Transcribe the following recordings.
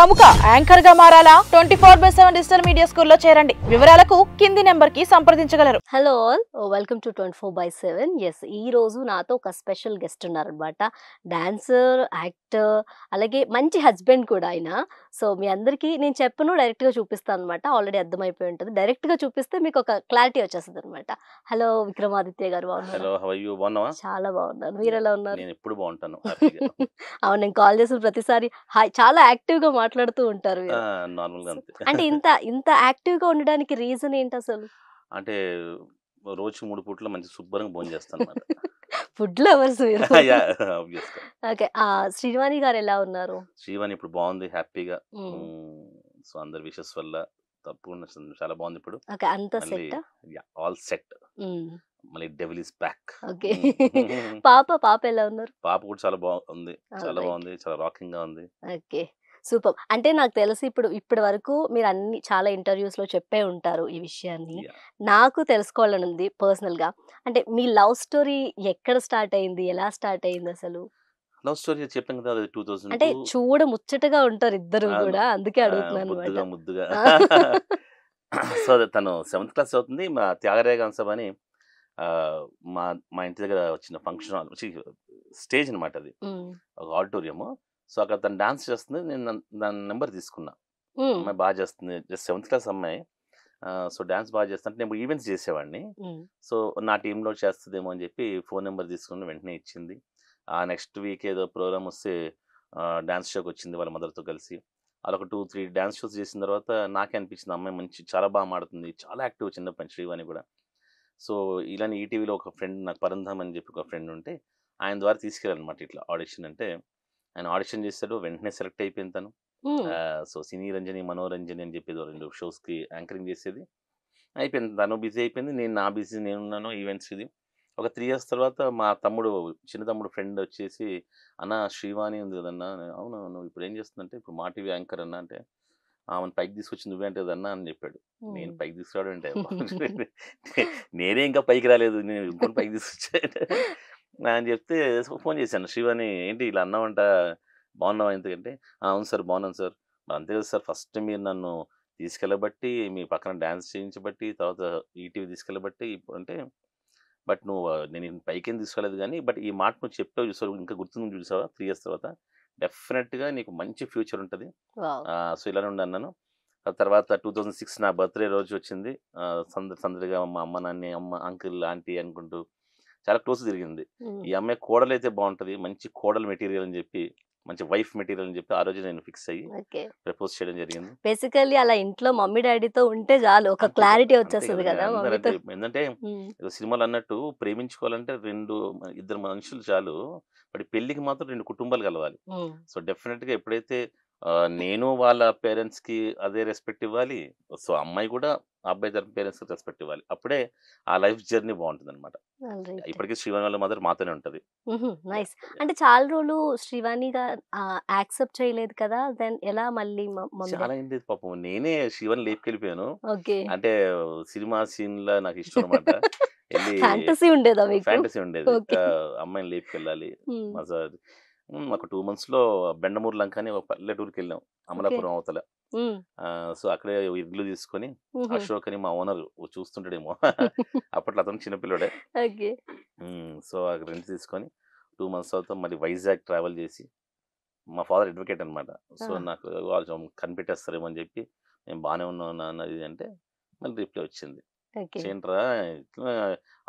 ప్రముఖ యాంకర్ గా మారాలా 24/7 digital media స్కూల్లో చేరండి. వివరాలకు కింది నెంబర్ కి సంప్రదించగలరు. Hello all, welcome to 24/7. Yes, ఈ రోజు నాతో ఒక స్పెషల్ గెస్ట్ ఉన్నారనమాట. డాన్సర్, యాక్టర్, అలాగే మంచి హస్బెండ్ కూడా ఆయన. సో మీ అందరికీ నేను చెప్పను, డైరెక్ట్గా చూపిస్తాను అనమాట. ఆల్రెడీ అర్థమైపోయి ఉంటుంది. డైరెక్ట్గా చూపిస్తే మీకు ఒక క్లారిటీ వచ్చేస్తుంది అనమాట. హలో విక్రమాదిత్య గారు, బాగున్నారు? Hello, how are you? బాగున్నావా? చాలా బాగున్నాను. మీరు ఎలా ఉన్నారు? నేను ఎప్పుడు బాగుంటాను, హ్యాపీగా. అవును, నేను కాల్ చేసిన ప్రతిసారి హాయ్, చాలా యాక్టివ్ గా మాట్లాడుతూ ఉంటారు మీరు. నార్మల్ గా అంతే. అంటే ఇంత ఇంత యాక్టివ్ గా ఉండడానికి రీజన్ ఏంటి అసలు? అంటే రోజు 3 పూట్ల మంచి శుభ్రంగా భోజనం చేస్తాను అన్నమాట. ఫుడ్ లవర్స్ మీరు. Yeah, obvious గా. ఓకే, శ్రీవాణి గారు ఎలా ఉన్నారు? శ్రీవాణి ఇప్పుడు బాగుంది, హ్యాపీగా. మ్మ్. సో అందరి విషెస్ వల్ల తప్పకుండా చాలా బాగుంది ఇప్పుడు. ఓకే, అంత మళ్ళీ సెట్. All set. మళ్ళీ డెవిల్ ఇస్ బ్యాక్. ఓకే. పాప ఎలా ఉన్నారు? పాప కూడా చాలా బాగుంది, చాలా Alright. బాగుంది, చాలా రాకింగ్ గా ఉంది. Okay, super. అంటే నాకు తెలిసి ఇప్పటి వరకు మీరు అన్ని చాలా ఇంటర్వ్యూస్ లో చెప్పే ఉంటారు ఈ విషయాన్ని. Yeah. నాకు తెలుసుకోవాలని ఉంది పర్సనల్ గా. అంటే మీ లవ్ స్టోరీ ఎక్కడ స్టార్ట్ అయింది, ఎలా స్టార్ట్ అయింది అసలు? లవ్ స్టోరీ చెప్పాను కదా, అది అంటే 2002. చూడ ముచ్చటగా ఉంటారు ఇద్దరు అవును. కూడా, అందుకే అడుగుతున్నాను ముద్దుగా అనమాట. ముద్దుగా. సో తను 7th క్లాస్ అవుతుంది. మా త్యాగరాయ సభ అని మా మా ఇంటి దగ్గర వచ్చిన ఫంక్షన్ హాల్, స్టేజ్ అనమాట అది, ఒక ఆడిటోరియం. సో అక్కడ తను డాన్స్ చేస్తుంది. నేను దాని నెంబర్ తీసుకున్నా. అమ్మాయి బాగా చేస్తుంది, జస్ట్ 7th క్లాస్ అమ్మాయి. సో డాన్స్ బాగా చేస్తుంటే నేను ఈవెంట్స్ చేసేవాడిని. సో నా టీంలో చేస్తుందేమో అని చెప్పి ఫోన్ నెంబర్ తీసుకుని వెంటనే ఇచ్చింది. నెక్స్ట్ వీక్ ఏదో ప్రోగ్రామ్ వస్తే డాన్స్ షోకి వచ్చింది వాళ్ళ మదర్తో కలిసి. అలా ఒక 2-3 డాన్స్ షోస్ చేసిన తర్వాత నాకే అనిపించింది అమ్మాయి మంచి, చాలా బాగా మాడుతుంది, చాలా యాక్టివ్ చిన్నప్పటి శ్రీవాణి కూడా. సో ఇలానే ఈటీవీలో ఒక ఫ్రెండ్, నాకు పరంధామ్ అని చెప్పి ఒక ఫ్రెండ్ ఉంటే ఆయన ద్వారా తీసుకెళ్ళాలన్నమాట ఇట్లా ఆడిషన్. అంటే ఆయన ఆడిషన్ చేశాడు, వెంటనే సెలెక్ట్ అయిపోయింది తను. సో సినీ రంజని, మనోరంజని అని చెప్పేది 2 షోస్కి యాంకరింగ్ చేసేది. అయిపోయింది, తను బిజీ అయిపోయింది, నేను నా బిజీ నేనున్నాను ఈవెంట్స్. ఇది ఒక 3 years తర్వాత మా తమ్ముడు, చిన్న తమ్ముడు ఫ్రెండ్ వచ్చేసి, అన్న శ్రీవాణి ఉంది కదన్నా. అవును, నువ్వు ఇప్పుడు ఏం చేస్తుందంటే ఇప్పుడు మా టీవీ యాంకర్ అన్న అంటే, ఆమెను పైకి తీసుకొచ్చి నువ్వే అంటే కదన్నా అని చెప్పాడు. నేను పైకి తీసుకురావడం అంటే నేనే ఇంకా పైకి రాలేదు, నేను ఇంకొని పైకి తీసుకొచ్చా అని చెప్తే ఫోన్ చేశాను. శ్రీవాణి ఏంటి ఇలా అన్నావంట, బాగున్నావా? ఎందుకంటే అవును సార్ బాగున్నాను సార్. మరి అంతే కదా సార్, ఫస్ట్ మీరు నన్ను తీసుకెళ్ళబట్టి, మీ పక్కన డ్యాన్స్ చేయించబట్టి, తర్వాత ఈటీవీ తీసుకెళ్ళబట్టి, ఇప్పుడు అంటే బట్ నువ్వు నేను పైకేం తీసుకోలేదు కానీ, బట్ ఈ మాట నువ్వు చెప్పావు చూసావు, ఇంకా గుర్తుంది చూసావా 3 years తర్వాత, డెఫినెట్గా నీకు మంచి ఫ్యూచర్ ఉంటుంది. సో ఇలానే ఉండి అన్నాను. ఆ తర్వాత 2006 నా బర్త్డే రోజు వచ్చింది. సందడిగా మా అమ్మ, నాన్న, అమ్మ, అంకుల్, ఆంటీ అనుకుంటూ చాలా క్లోజ్ తిరిగింది. ఈ అమ్మాయి కోడలు అయితే బాగుంటుంది, మంచి కోడలు మెటీరియల్ అని చెప్పి, మంచి వైఫ్ మెటీరియల్ అని చెప్పి ఆ రోజు నేను ఫిక్స్ అయ్యి ప్రపోజ్ చేయడం జరిగింది. బేసికల్లీ అలా ఇంట్లో మమ్మీ డాడీతో ఉంటే చాలు, ఒక క్లారిటీ వచ్చేస్తుంది కదా మమ్మీతో. ఏంటంటే సినిమాలు అన్నట్టు ప్రేమించుకోవాలంటే ఇద్దరు మనుషులు చాలు, బట్ పెళ్లికి మాత్రం 2 కుటుంబాలు కలవాలి. సో డెఫినెట్ గా ఎప్పుడైతే నేను వాళ్ళ పేరెంట్స్ కి అదే రెస్పెక్ట్ ఇవ్వాలి, సో అమ్మాయి కూడా అబ్బాయి తరఫు పేరెంట్స్ కి రెస్పెక్ట్ ఇవ్వాలి. అప్పుడే ఆ లైఫ్ జర్నీ బాగుంటుంది అనమాట. ఇప్పటికీ శ్రీవాణి వాళ్ళ మదర్ మాతోనే ఉంటది. నైస్. అంటే చాలా రోజులు శ్రీవాణిగా యాక్సెప్ట్ చేయలేదు కదా, దెన్ ఎలా మళ్ళీ చాలా ఏంటి పాపం, నేనే శ్రీవాణి లేపుకెళ్ళిపోయాను. ఓకే, అంటే సినిమా సీన్ లా నాకు ఇష్టం అనమాట. ఫ్యాంటసీ ఉండేదా మీకు? ఫ్యాంటసీ ఉండేది, Okay. అమ్మాయిని లేపుకెళ్ళాలి. ఒక 2 months లో బెండమూరు లంక అని ఒక పల్లెటూరుకి వెళ్ళాం, అమలాపురం అవతల. సో అక్కడే ఇల్లు తీసుకొని, అశోక్ అని మా ఓనర్ చూస్తుంటాడేమో అప్పట్లో అతను చిన్నపిల్లడే. ఓకే. సో అక్కడ రెంట్ తీసుకొని 2 months తర్వాత మళ్ళీ వైజాగ్ ట్రావెల్ చేసి, మా ఫాదర్ అడ్వకేట్ అనమాట. సో నాకు వాళ్ళు కనిపెట్టేస్తారేమో అని చెప్పి, నేను బాగానే ఉన్నాను అన్నది అంటే మళ్ళీ రిప్లై వచ్చింది, ఏంట్రా ఇట్లా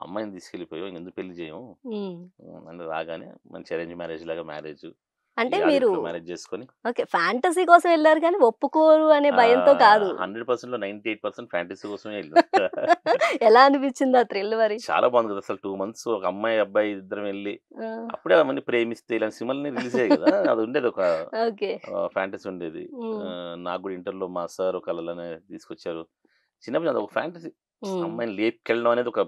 అమ్మాయిని తీసుకెళ్ళిపోయావు, ఎందుకు పెళ్లి చేయము అని. రాగానే మంచి అరేంజ్ మ్యారేజ్ లాగా మ్యారేజ్, అంటే మీరు మ్యారేజ్ చేసుకొని ఓకే ఫ్యాంటసీ కోసం వెళ్ళారు కానీ ఒప్పుకోరు అనే భయంతో కాదు. 100%లో 98% ఫ్యాంటసీ కోసమే వెళ్ళాం. ఎలా అనిపించింది ఆ థ్రిల్ మరి? చాలా బాగుంది కదా అసలు. 2 months ఒక అమ్మాయి అబ్బాయి ఇద్దరం వెళ్ళి, అప్పుడే అవన్నీ ప్రేమిస్తే ఇలాంటి సినిమాలని రిలీజ్ అయ్యాయి కదా, అది ఉండేది ఒక ఫ్యాంటసీ ఉండేది. నాకు కూడా ఇంటర్లో మా సార్ ఒక కళలనే తీసుకొచ్చారు. చిన్నప్పుడు ఒక ఫ్యాంటసీ, అమ్మాయిని లేపుకెళ్ళడం అనేది ఒక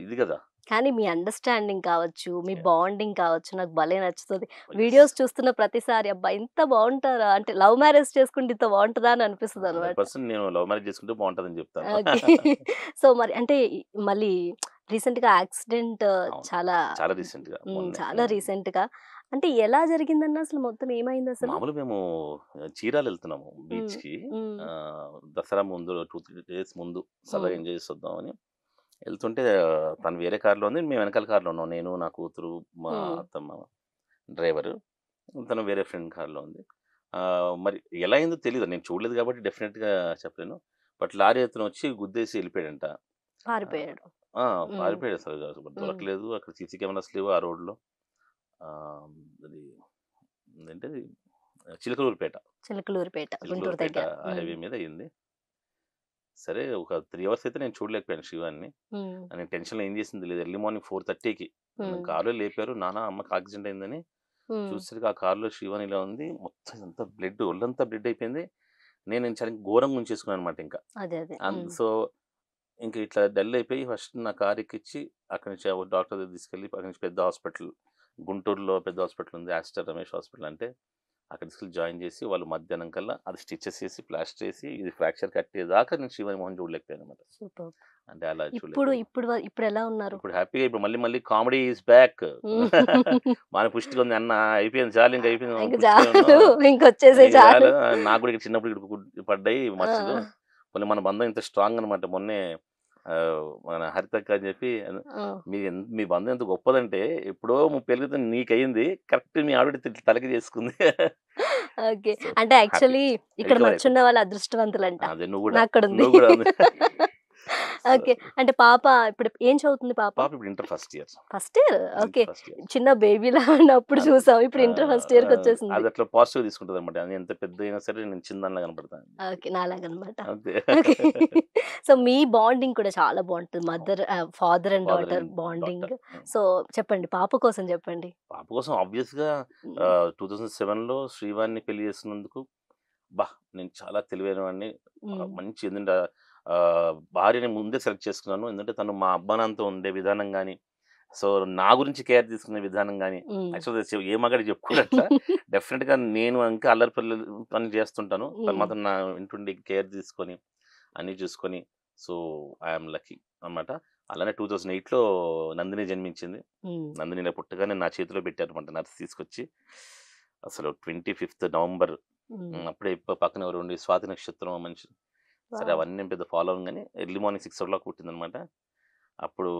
ఇది కదా. కానీ మీ అండర్స్టాండింగ్ కావచ్చు, మీ బాండింగ్ కావచ్చు, నాకు భలే నచ్చుతుంది. వీడియోస్ చూస్తున్న ప్రతిసారి అబ్బా ఇంత బాగుంటారా, అంటే లవ్ మ్యారేజ్ చేసుకుంటే ఇంత బాగుంటుందా అని అనిపిస్తుంది అనమాట. నేను లవ్ మ్యారేజ్ చేసుకుంటే బాగుంటుందని చెప్తాను. సో మరి అంటే మళ్ళీ రీసెంట్ గా యాక్సిడెంట్ చాలా చాలా రీసెంట్ గా చాలా రీసెంట్ గా అంటే ఎలా జరిగిందన్న అసలు మొత్తం ఏమైంది అసలు? మామూలుగా మేము చీరాలు వెళ్తున్నాము హ్మ్. బీచ్‌కి. హ్మ్. దసరా ముందు 2, 3 డేస్ ముందు సరదాగా హ్మ్. ఎంజాయ్ చేసొద్దామని వెళ్తుంటే తను వేరే కార్‌లో ఉంది. మేము వెనకాల కార్‌లో ఉన్నాం. నేను, నా కూతురు, మా హ్మ్. అత్తమ్మ, డ్రైవరు. తను వేరే ఫ్రెండ్ కార్‌లో ఉంది. మరి ఎలా అయిందో తెలీదు. నేను చూడలేదు కాబట్టి డెఫినిట్‌గా చెప్పలేను. బట్ లారీ అతను వచ్చి గుద్దేసి వెళ్ళిపోయాడంట. ఆహ్, పారిపోయాడు. ఆ! హ్మ్. పారిపోయాడు అసలు హ్మ్. దొరకలేదు. అక్కడ సీసీ కెమెరాస్ లేవు ఆ రోడ్‌లో. ఆహ్, అది ఏంటది చిలకలూరిపేట. చిలకలూరిపేట, గుంటూరు చిలకలూరిపేట దగ్గర. ఆ హ్మ్. హైవే మీద అయింది. సరే ఒక 3 అవర్స్ అయితే నేను చూడలేకపోయాను శివాన్ని. హ్మ్. నేను టెన్షన్‌లో ఏం చేసింది తెలీదు. ఎర్లీ మార్నింగ్ 4:30కి నన్ను హ్మ్. కార్‌లో లేపారు. నాన్న అమ్మకి యాక్సిడెంట్ అయిందని. హ్మ్. చూసేసరికి ఆ కార్‌లో శివాని ఇలా ఉంది. మొత్తం ఇదంతా బ్లడ్ ఒళ్ళంతా బ్లడ్ అయిపోయింది. నేను చాలా ఘోరంగా ఉంచేసుకున్నాననమాట ఇంకా. అదే. అదే. హ్మ్. సో, ఇంక ఇట్లా డల్ అయిపోయి ఫస్ట్ నా కార్ ఎక్కిచ్చి అక్కడి నుంచి డాక్టర్ దగ్గరికి తీసుకెళ్ళి అక్కడి నుంచి పెద్ద హాస్పిటల్ గుంటూరులో పెద్ద హాస్పిటల్ ఉంది. ఆస్టర్ రమేష్ హాస్పిటల్ అంటే అక్కడ తీసుకెళ్ళి జాయిన్ చేసి వాళ్ళు మధ్యాహ్నం కల్లా అది స్టిచెస్ చేసి, ప్లాస్టర్ ఏసి ఇది ఫ్రాక్చర్ కట్టేదాకా నేను శివాని మొహం చూడలేకపోయాననమాట. సూపర్. అంటే అలా ఇప్పుడు చూడలేకపోయాను. ఇప్పుడు ఎలా ఉన్నారు? ఇప్పుడు హ్యాపీగా ఇప్పుడు మళ్ళీ మళ్ళీ కామెడీ ఈస్ బ్యాక్. హ్మ్. మన పుష్టిగా ఉంది అన్న అయిపోయింది చాలు ఇంక అయిపోయింది ఇంక పుష్టిగా చాలు. ఉన్నాం. ఇంకొచ్చేసేయి ఇక చాలు. చాలు నాకు కూడా ఇక చిన్నప్పుడు ఇక్కడ పడ్డాయి ఆ! మచ్చలు. మళ్ళీ మన బంధం ఇంత స్ట్రాంగ్ అనమాట. మొన్నే మన హరితక్క అని చెప్పి ఆ! మీ బంధం ఎంత గొప్పదంటే ఎప్పుడో 30 ఏళ్ల క్రితం నీకయింది. కరెక్ట్ మీ ఆవిడ తలకి చేసుకుంది. ఓకే. సో అంటే హ్యాపీ. యాక్చువల్లీ ఇక్కడ రికవర్ అయిపోయింది. మచ్చున్న వాళ్ళు అదృష్టవంతులంట. అదే నువ్వు కూడా. నాక్కడుంది. నువ్వు కూడా ఉంది. So okay. అంటే పాప ఇప్పుడు ఏం చదువుతుంది పాప? పాప ఇప్పుడు inter first year. First year. Okay. Inter first year. చిన్న బేబీలా ఉన్నప్పుడు అన్ చూసాం. ఇప్పుడు ఇంటర్ ఆహ్, ఫస్ట్ ఇయర్‌కొచ్చేసింది. అది అట్లా పాజిటివ్‌గా తీసుకుంటదనమాట. అది ఎంత పెద్దయినా సరే నేను చిన్నదానిలా కనపడతాను. ఓకే. నాలాగనమాట. అంతే. ఓకే. సో, మీ బాండింగ్ కూడా చాలా బావుంటది. Father and father daughter and bonding. Daughter. హ్మ్. సో, చెప్పండి పాప కోసం చెప్పండి. పాప కోసం ఆబ్వియస్‌గా హ్మ్. 2007లో శ్రీవాణ్ణి పెళ్లి చేసుకున్నందుకు అబ్బా! నేను చాలా తెలివైనవాడిని. హ్మ్. మంచి ఎందుకంటే భార్యని ముందే సెలెక్ట్ చేసుకున్నాను. ఎందుకంటే తను మా అబ్బా, నాన్నతో ఉండే విధానం గాని, సో నా గురించి కేర్ తీసుకునే విధానం గాని, హ్మ్. యాక్చువల్‌గా ఏ మగాడికి చెప్పుకోడట్లా. డెఫినిట్‌గా నేను ఇంకా అల్లరి పనులు చేస్తుంటాను. తను హ్మ్. మాత్రం నా ఇంటుండి కేర్ తీసుకొని, అన్నీ చూసుకొని, సో ఐ యామ్ లక్కీ అనమాట. అలానే 2008లో నందిని జన్మించింది. హ్మ్. నందిని ఇలా పుట్టగానే నా చేతిలో పెట్టారనమాట నర్స్ తీసుకొచ్చి. అసలు 25థ్ నవంబర్ హ్మ్. అప్పుడే పక్కన ఎవరో ఉండి స్వాతి నక్షత్రం మనిషి. సరే వావ్! అవన్నీ నేను పెద్ద ఫాలో అవ్వను గానీ ఎర్లీ మార్నింగ్ 6:00 పుట్టిందనమాట. అప్పుడు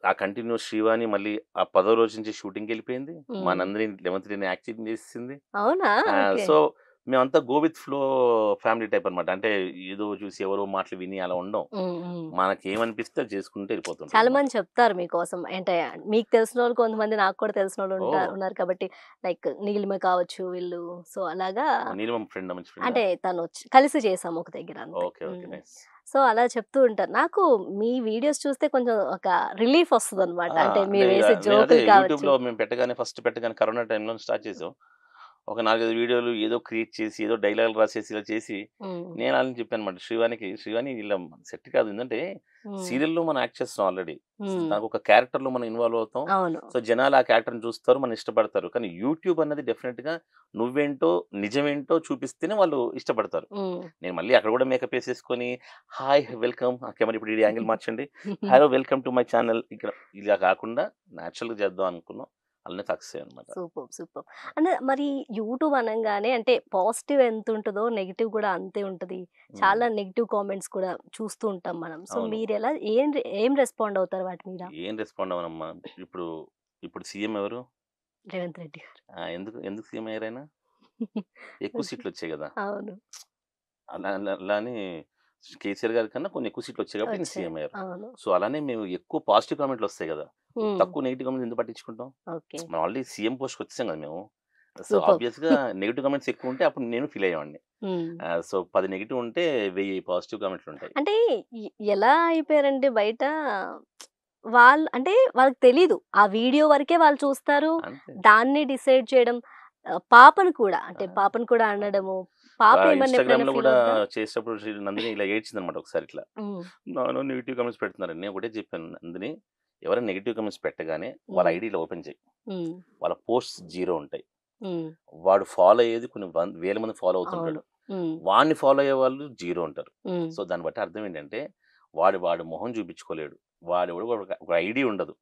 ఆ కంటిన్యూస్ శ్రీవాణి మళ్ళీ ఆ 10వ రోజు నుంచి షూటింగ్‌కెళ్ళిపోయింది. మా హ్మ్. నందిని 11థ్ డేనే యాక్టింగ్ చేసేసింది. అవునా? ఓకే. సో మేమంతా go with flow family type అనమాట. అంటే ఏదో చూసి ఎవరో మాటలు విని అలా ఉండం. హ్మ్. హ్మ్. మనకేమనిపిస్తే అది చేసుకుంటూ చాలా వెళ్ళిపోతుంటామనమాట. మంది చెప్తారు మీకోసం. అంటే మీకు తెలిసినోళ్ళు కొంతమంది నాకు కూడా తెలిసినోళ్ళు ఓహ్! ఉన్నారు కాబట్టి లైక్ నీలిమ కావచ్చు వీళ్ళు. సో, అలాగా నీలిమ ఫ్రెండా? మంచి ఫ్రెండా? అంటే కలిసి చేసాము ఒక దగ్గర అంతే. ఓకే. ఓకే. హ్మ్. నైస్. సో, అలా చెప్తూ ఉంటారు. నాకు మీ వీడియోస్ చూస్తే కొంచెం ఒక రిలీఫ్ వస్తదనమాట. ఆ! అంటే అంటే మీరు ఇగ వేసే మేమదే జోకులు కావచ్చు. యూట్యూబ్‌లో మేము పెట్టగానే ఫస్ట్ పెట్టగానే కరోనా టైంలోనే స్టార్ట్ చేసాం. ఒక 4, 5 వీడియోలు ఏదో క్రియేట్ చేసి, ఏదో డైలాగులు రాసేసి ఇలా చేసి, హ్మ్. నేను ఆళ్ళని చెప్పానన్నమాట శ్రీవాణికి, "శ్రీవాణి ఇలా సెట్ కాదు. ఎందుకంటే హ్మ్. సీరియల్‌లో మనం యాక్ట్ చేస్తున్నాం ఆల్రెడీ. హ్మ్. దానికొక క్యారెక్టర్‌లో మనం ఇన్వాల్వ్ అవుతాం. అవును. సో, జనాలు ఆ క్యారెక్టర్‌ని చూస్తారు. మనల్ని ఇష్టపడతారు. కానీ యూట్యూబ్ అన్నది డెఫినిట్‌గా నువ్వేంటో, నిజమేంటో చూపిస్తేనే వాళ్ళు ఇష్టపడతారు. హ్మ్. నేను మళ్ళీ అక్కడ కూడా మేకప్ ఏసేసుకొని, హాయ్ వెల్కమ్ కెమెరా ఇప్పుడు ఈ యాంగిల్ మార్చండి. Hello welcome to my channel ఇక్కడ ఇలా కాకుండా నేచురల్‌గా చేద్దాం అనుకున్నాం. అలానే సక్సెస్ అయ్యామన్నమాట. సూపర్. సూపర్. అంటే మరి యూట్యూబ్ అనంగానే అంటే పాజిటివ్ ఎంతుంటదో నెగెటివ్ కూడా అంతే ఉంటది. హ్మ్. చాలా నెగెటివ్ కామెంట్స్ కూడా చూస్తూ ఉంటాం మనం. సో, అవును. మీరెలా ఏం రెస్పాండ్ అవుతారు వాటి మీద? ఏం రెస్పాండ్ అవ్వనమ్మా. ఇప్పుడు, ఇప్పుడు సీఎం ఎవరు? రేవంత్ రెడ్డి గారు. ఎందుకు ఎందుకు సీఎం అయ్యారాయన? ఎక్కువ ఓకే. సీట్లొచ్చాయి గదా! అవును. అలా అని కేసీఆర్ గారి కన్నా కొన్ని ఎక్కువ సీట్లొచ్చాయి కాబట్టి ఈయన వచ్చాయి. సీఎం అయ్యారు. అవును. సో, అలానే మేము ఎక్కువ పాజిటివ్ కామెంట్‌లొస్తాయి గదా! హ్మ్. తక్కువ నెగెటివ్ కామెంట్స్ ఎందుకు పట్టించుకుంటాం? ఓకే. మనం ఆల్రెడీ సీఎం పోస్ట్‌కొచ్చేసాం గదా మేము. So, superb. ఆబ్వియస్‌గా నెగెటివ్ కామెంట్స్ ఎక్కువుంటే అప్పుడు నేను ఫీల్ అయ్యేవాడిని. హ్మ్. సో, 10 నెగెటివ్ ఉంటే 1000 పాజిటివ్ కామెంట్‌లుంటాయి. అంటే ఎలా అయిపోయారంటే బయట అంటే వాళ్ళకి తెలీదు. ఆ వీడియో వరకే వాళ్ళు చూస్తారు. అంతే. దాన్ని డిసైడ్ చేయడం పాపను కూడా ఆ! అంటే పాపను కూడా అవును. అనడము. పాప ఏమన్నా ఎప్పుడైనా ఇన్‌స్టాగ్రామ్‌లో ఫీల్ గూడా అవుద్దా? చేసేటప్పుడు నందిని ఇలా ఏడ్చిందనమాట ఒకసారి ఇట్లా. హ్మ్. నాన్న నెగెటివ్ కామెంట్స్ పెడుతున్నారని. నేను ఒకటే చెప్పాను నందిని, ఎవరైనా నెగెటివ్ కామెంట్స్ పెట్టగానే వాళ్ళ హ్మ్. ఐడీలో ఓపెన్ చెయి. హ్మ్. వాళ్ళ పోస్ట్స్ 0 ఉంటాయి. హ్మ్. వాడు ఫాలో అయ్యేది కొన్ని వేల మంది ఫాలో అవును. అవుతుంటాడు. హ్మ్. వాడిని ఫాలో అయ్యేవాళ్ళు 0 ఉంటారు. హ్మ్. సో, దాన్ని బట్టి అర్థం ఏంటంటే వాడు మొహం చూపించుకోలేడు. వాడు ఒక ఐడి ఉండదు.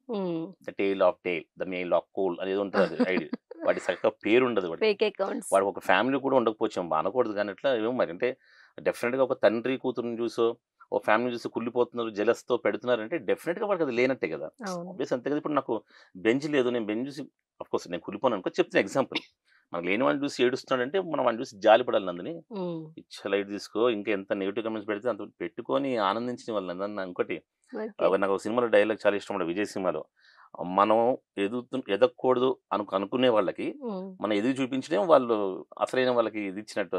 The tale of tale, the mail of coal అనేది ఉంటుంది. అది ఐడి వాడి చక్కగా పేరు ఉండదు. వాడికి ఫేక్ అకౌంట్స్. వాడికి ఒక ఫ్యామిలీ కూడా ఉండకపోవచ్చు, అనకూడదు కానీ అట్లా ఏమో మరి. అంటే డెఫినెట్గా ఒక తండ్రి కూతురుని చూసో ఓ ఫ్యామిలీ చూసి కుళ్ళిపోతున్నారు, జెలస్తో పెడుతున్నారు అంటే డెఫినెట్గా వాడికి అది లేనట్టే కదా. అవును. ఆబ్వియస్ అంతే కదా. ఇప్పుడు నాకు బెంచ్ లేదు, నేను బెంచ్ చూసి అఫ్కోర్స్ నేను కుళ్ళిపోను అనుకో, చెప్తున్నా ఎగ్జాంపుల్. మనకు లేని వాడిని చూసి ఏడుస్తున్నాడంటే మనం వాడిని చూసి జాలి పడాలి. నందుని ఇచ్చ లైట్ తీసుకో, ఇంకా ఎంత నెగిటివ్ కమెంట్స్ పెడితే అంత పెట్టుకొని ఆనందించిన వాళ్ళు. నందన్న ఇంకోటి నాకు ఒక సినిమాలో డైలాగ్ చాలా ఇష్టం, విజయ్ సినిమాలో, మనం ఎదగకూడదు అనుకునే వాళ్ళకి మనం ఎదుగు చూపించడం వాళ్ళు అసలైన వాళ్ళకి ఇది ఇచ్చినట్టు,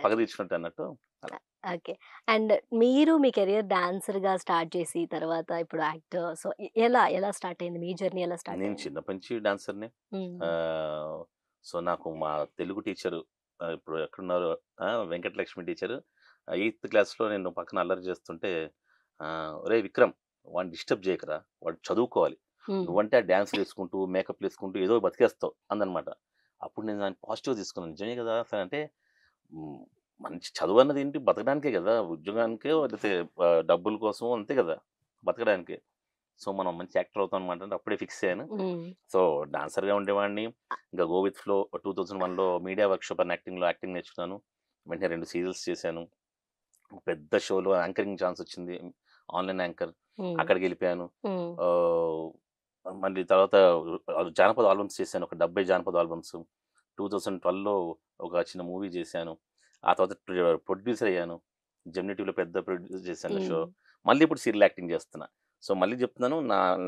పగ తీర్చినట్టు అన్నట్టు. ఓకే. అండ్ మీరు మీ కెరియర్ డాన్సర్ గా స్టార్ట్ చేసి తర్వాత ఇప్పుడు యాక్టర్, సో ఎలా స్టార్ట్ అయింది మీ జర్నీ? ఎలా స్టార్ట్ నేను అయింది? చిన్నప్పటి నుంచి డాన్సర్ని. సో నాకు మా తెలుగు టీచరు, ఇప్పుడు ఎక్కడున్నారు, వెంకటలక్ష్మి టీచరు, 8th క్లాస్లో నేను పక్కన అల్లరి చేస్తుంటే, ఒరే విక్రమ్, వాడిని డిస్టర్బ్ చేయకరా, వాడు చదువుకోవాలి, నువ్వంటే ఆ డ్యాన్స్లు వేసుకుంటూ మేకప్లు వేసుకుంటూ ఏదో బతికేస్తావు అందనమాట. అప్పుడు నేను దాన్ని పాజిటివ్ తీసుకున్నాను. నిజమే కదా అసలు. అంటే మంచి చదువు అన్నది ఏంటి, బతకడానికే కదా, ఉద్యోగానికే లేకపోతే డబ్బుల కోసం అంతే కదా, బతకడానికే. సో మనం మంచి యాక్టర్ అవుతాం అనమాట. అంటే అప్పుడే ఫిక్స్ అయ్యాను. సో డాన్సర్గా ఉండేవాడిని. ఇంకా గో విత్ ఫ్లో 2001లో మీడియా వర్క్షాప్ అని యాక్టింగ్ నేర్చుకున్నాను. వెంటనే 2 సీరియల్స్ చేశాను. పెద్ద షోలో యాంకరింగ్ ఛాన్స్ వచ్చింది, ఆన్లైన్ యాంకర్. అక్కడికి వెళ్ళిపోయాను. మళ్ళీ తర్వాత జానపద ఆల్బమ్స్ చేశాను, ఒక 70 జానపద ఆల్బమ్స్. 2012లో ఒక చిన్న మూవీ చేశాను. ఆ తర్వాత ప్రొడ్యూసర్ అయ్యాను, జెమినీ టీవీలో పెద్ద ప్రొడ్యూస్ చేశాను షో. మళ్ళీ ఇప్పుడు సీరియల్ యాక్టింగ్ చేస్తున్నా. సో మళ్ళీ చెప్తున్నాను,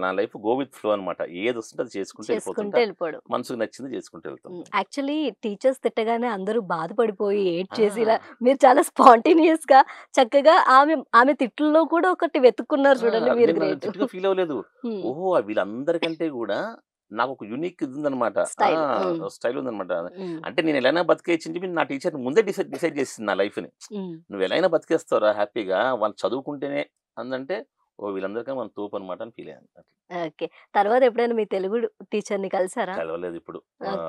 నా లైఫ్ గో విత్ ఫ్లో అనమాట. ఏది వస్తుంటే అది చేసుకుంటే వెళ్ళిపోవడం, మనసుకు నచ్చింది చేసుకుంటూ వెళ్తాం. యాక్చువల్లీ టీచర్స్ తిట్టగానే అందరూ బాధపడిపోయి ఏడ్ చేసి, ఇలా మీరు చాలా స్పాంటేనియస్ గా చక్కగా ఆమె తిట్లలో కూడా ఒకటి వెతుక్కున్నారు చూడండి. మీరు గ్రేట్. ఫీల్ అవ్వలేదు. ఓహో వీళ్ళందరికంటే కూడా నాకు ఒక యూనిక్ ఇది ఉందనమాట, స్టైల్ ఉందనమాట. అంటే నేను ఎలా బతికేయచ్చు నా టీచర్ ముందే డిసైడ్ చేసింది నా లైఫ్ని. నువ్వు ఎలా బతికేస్తావురా హ్యాపీగా, వాళ్ళు చదువుకుంటేనే అందంటే ఓ వీళ్ళందరికీ మనం తోపు అనమాట అని ఫీల్ అయ్యాను. ఓకే. తర్వాత ఎప్పుడైనా మీ తెలుగు టీచర్ని కలిసారా? కలవలేదు. ఇప్పుడు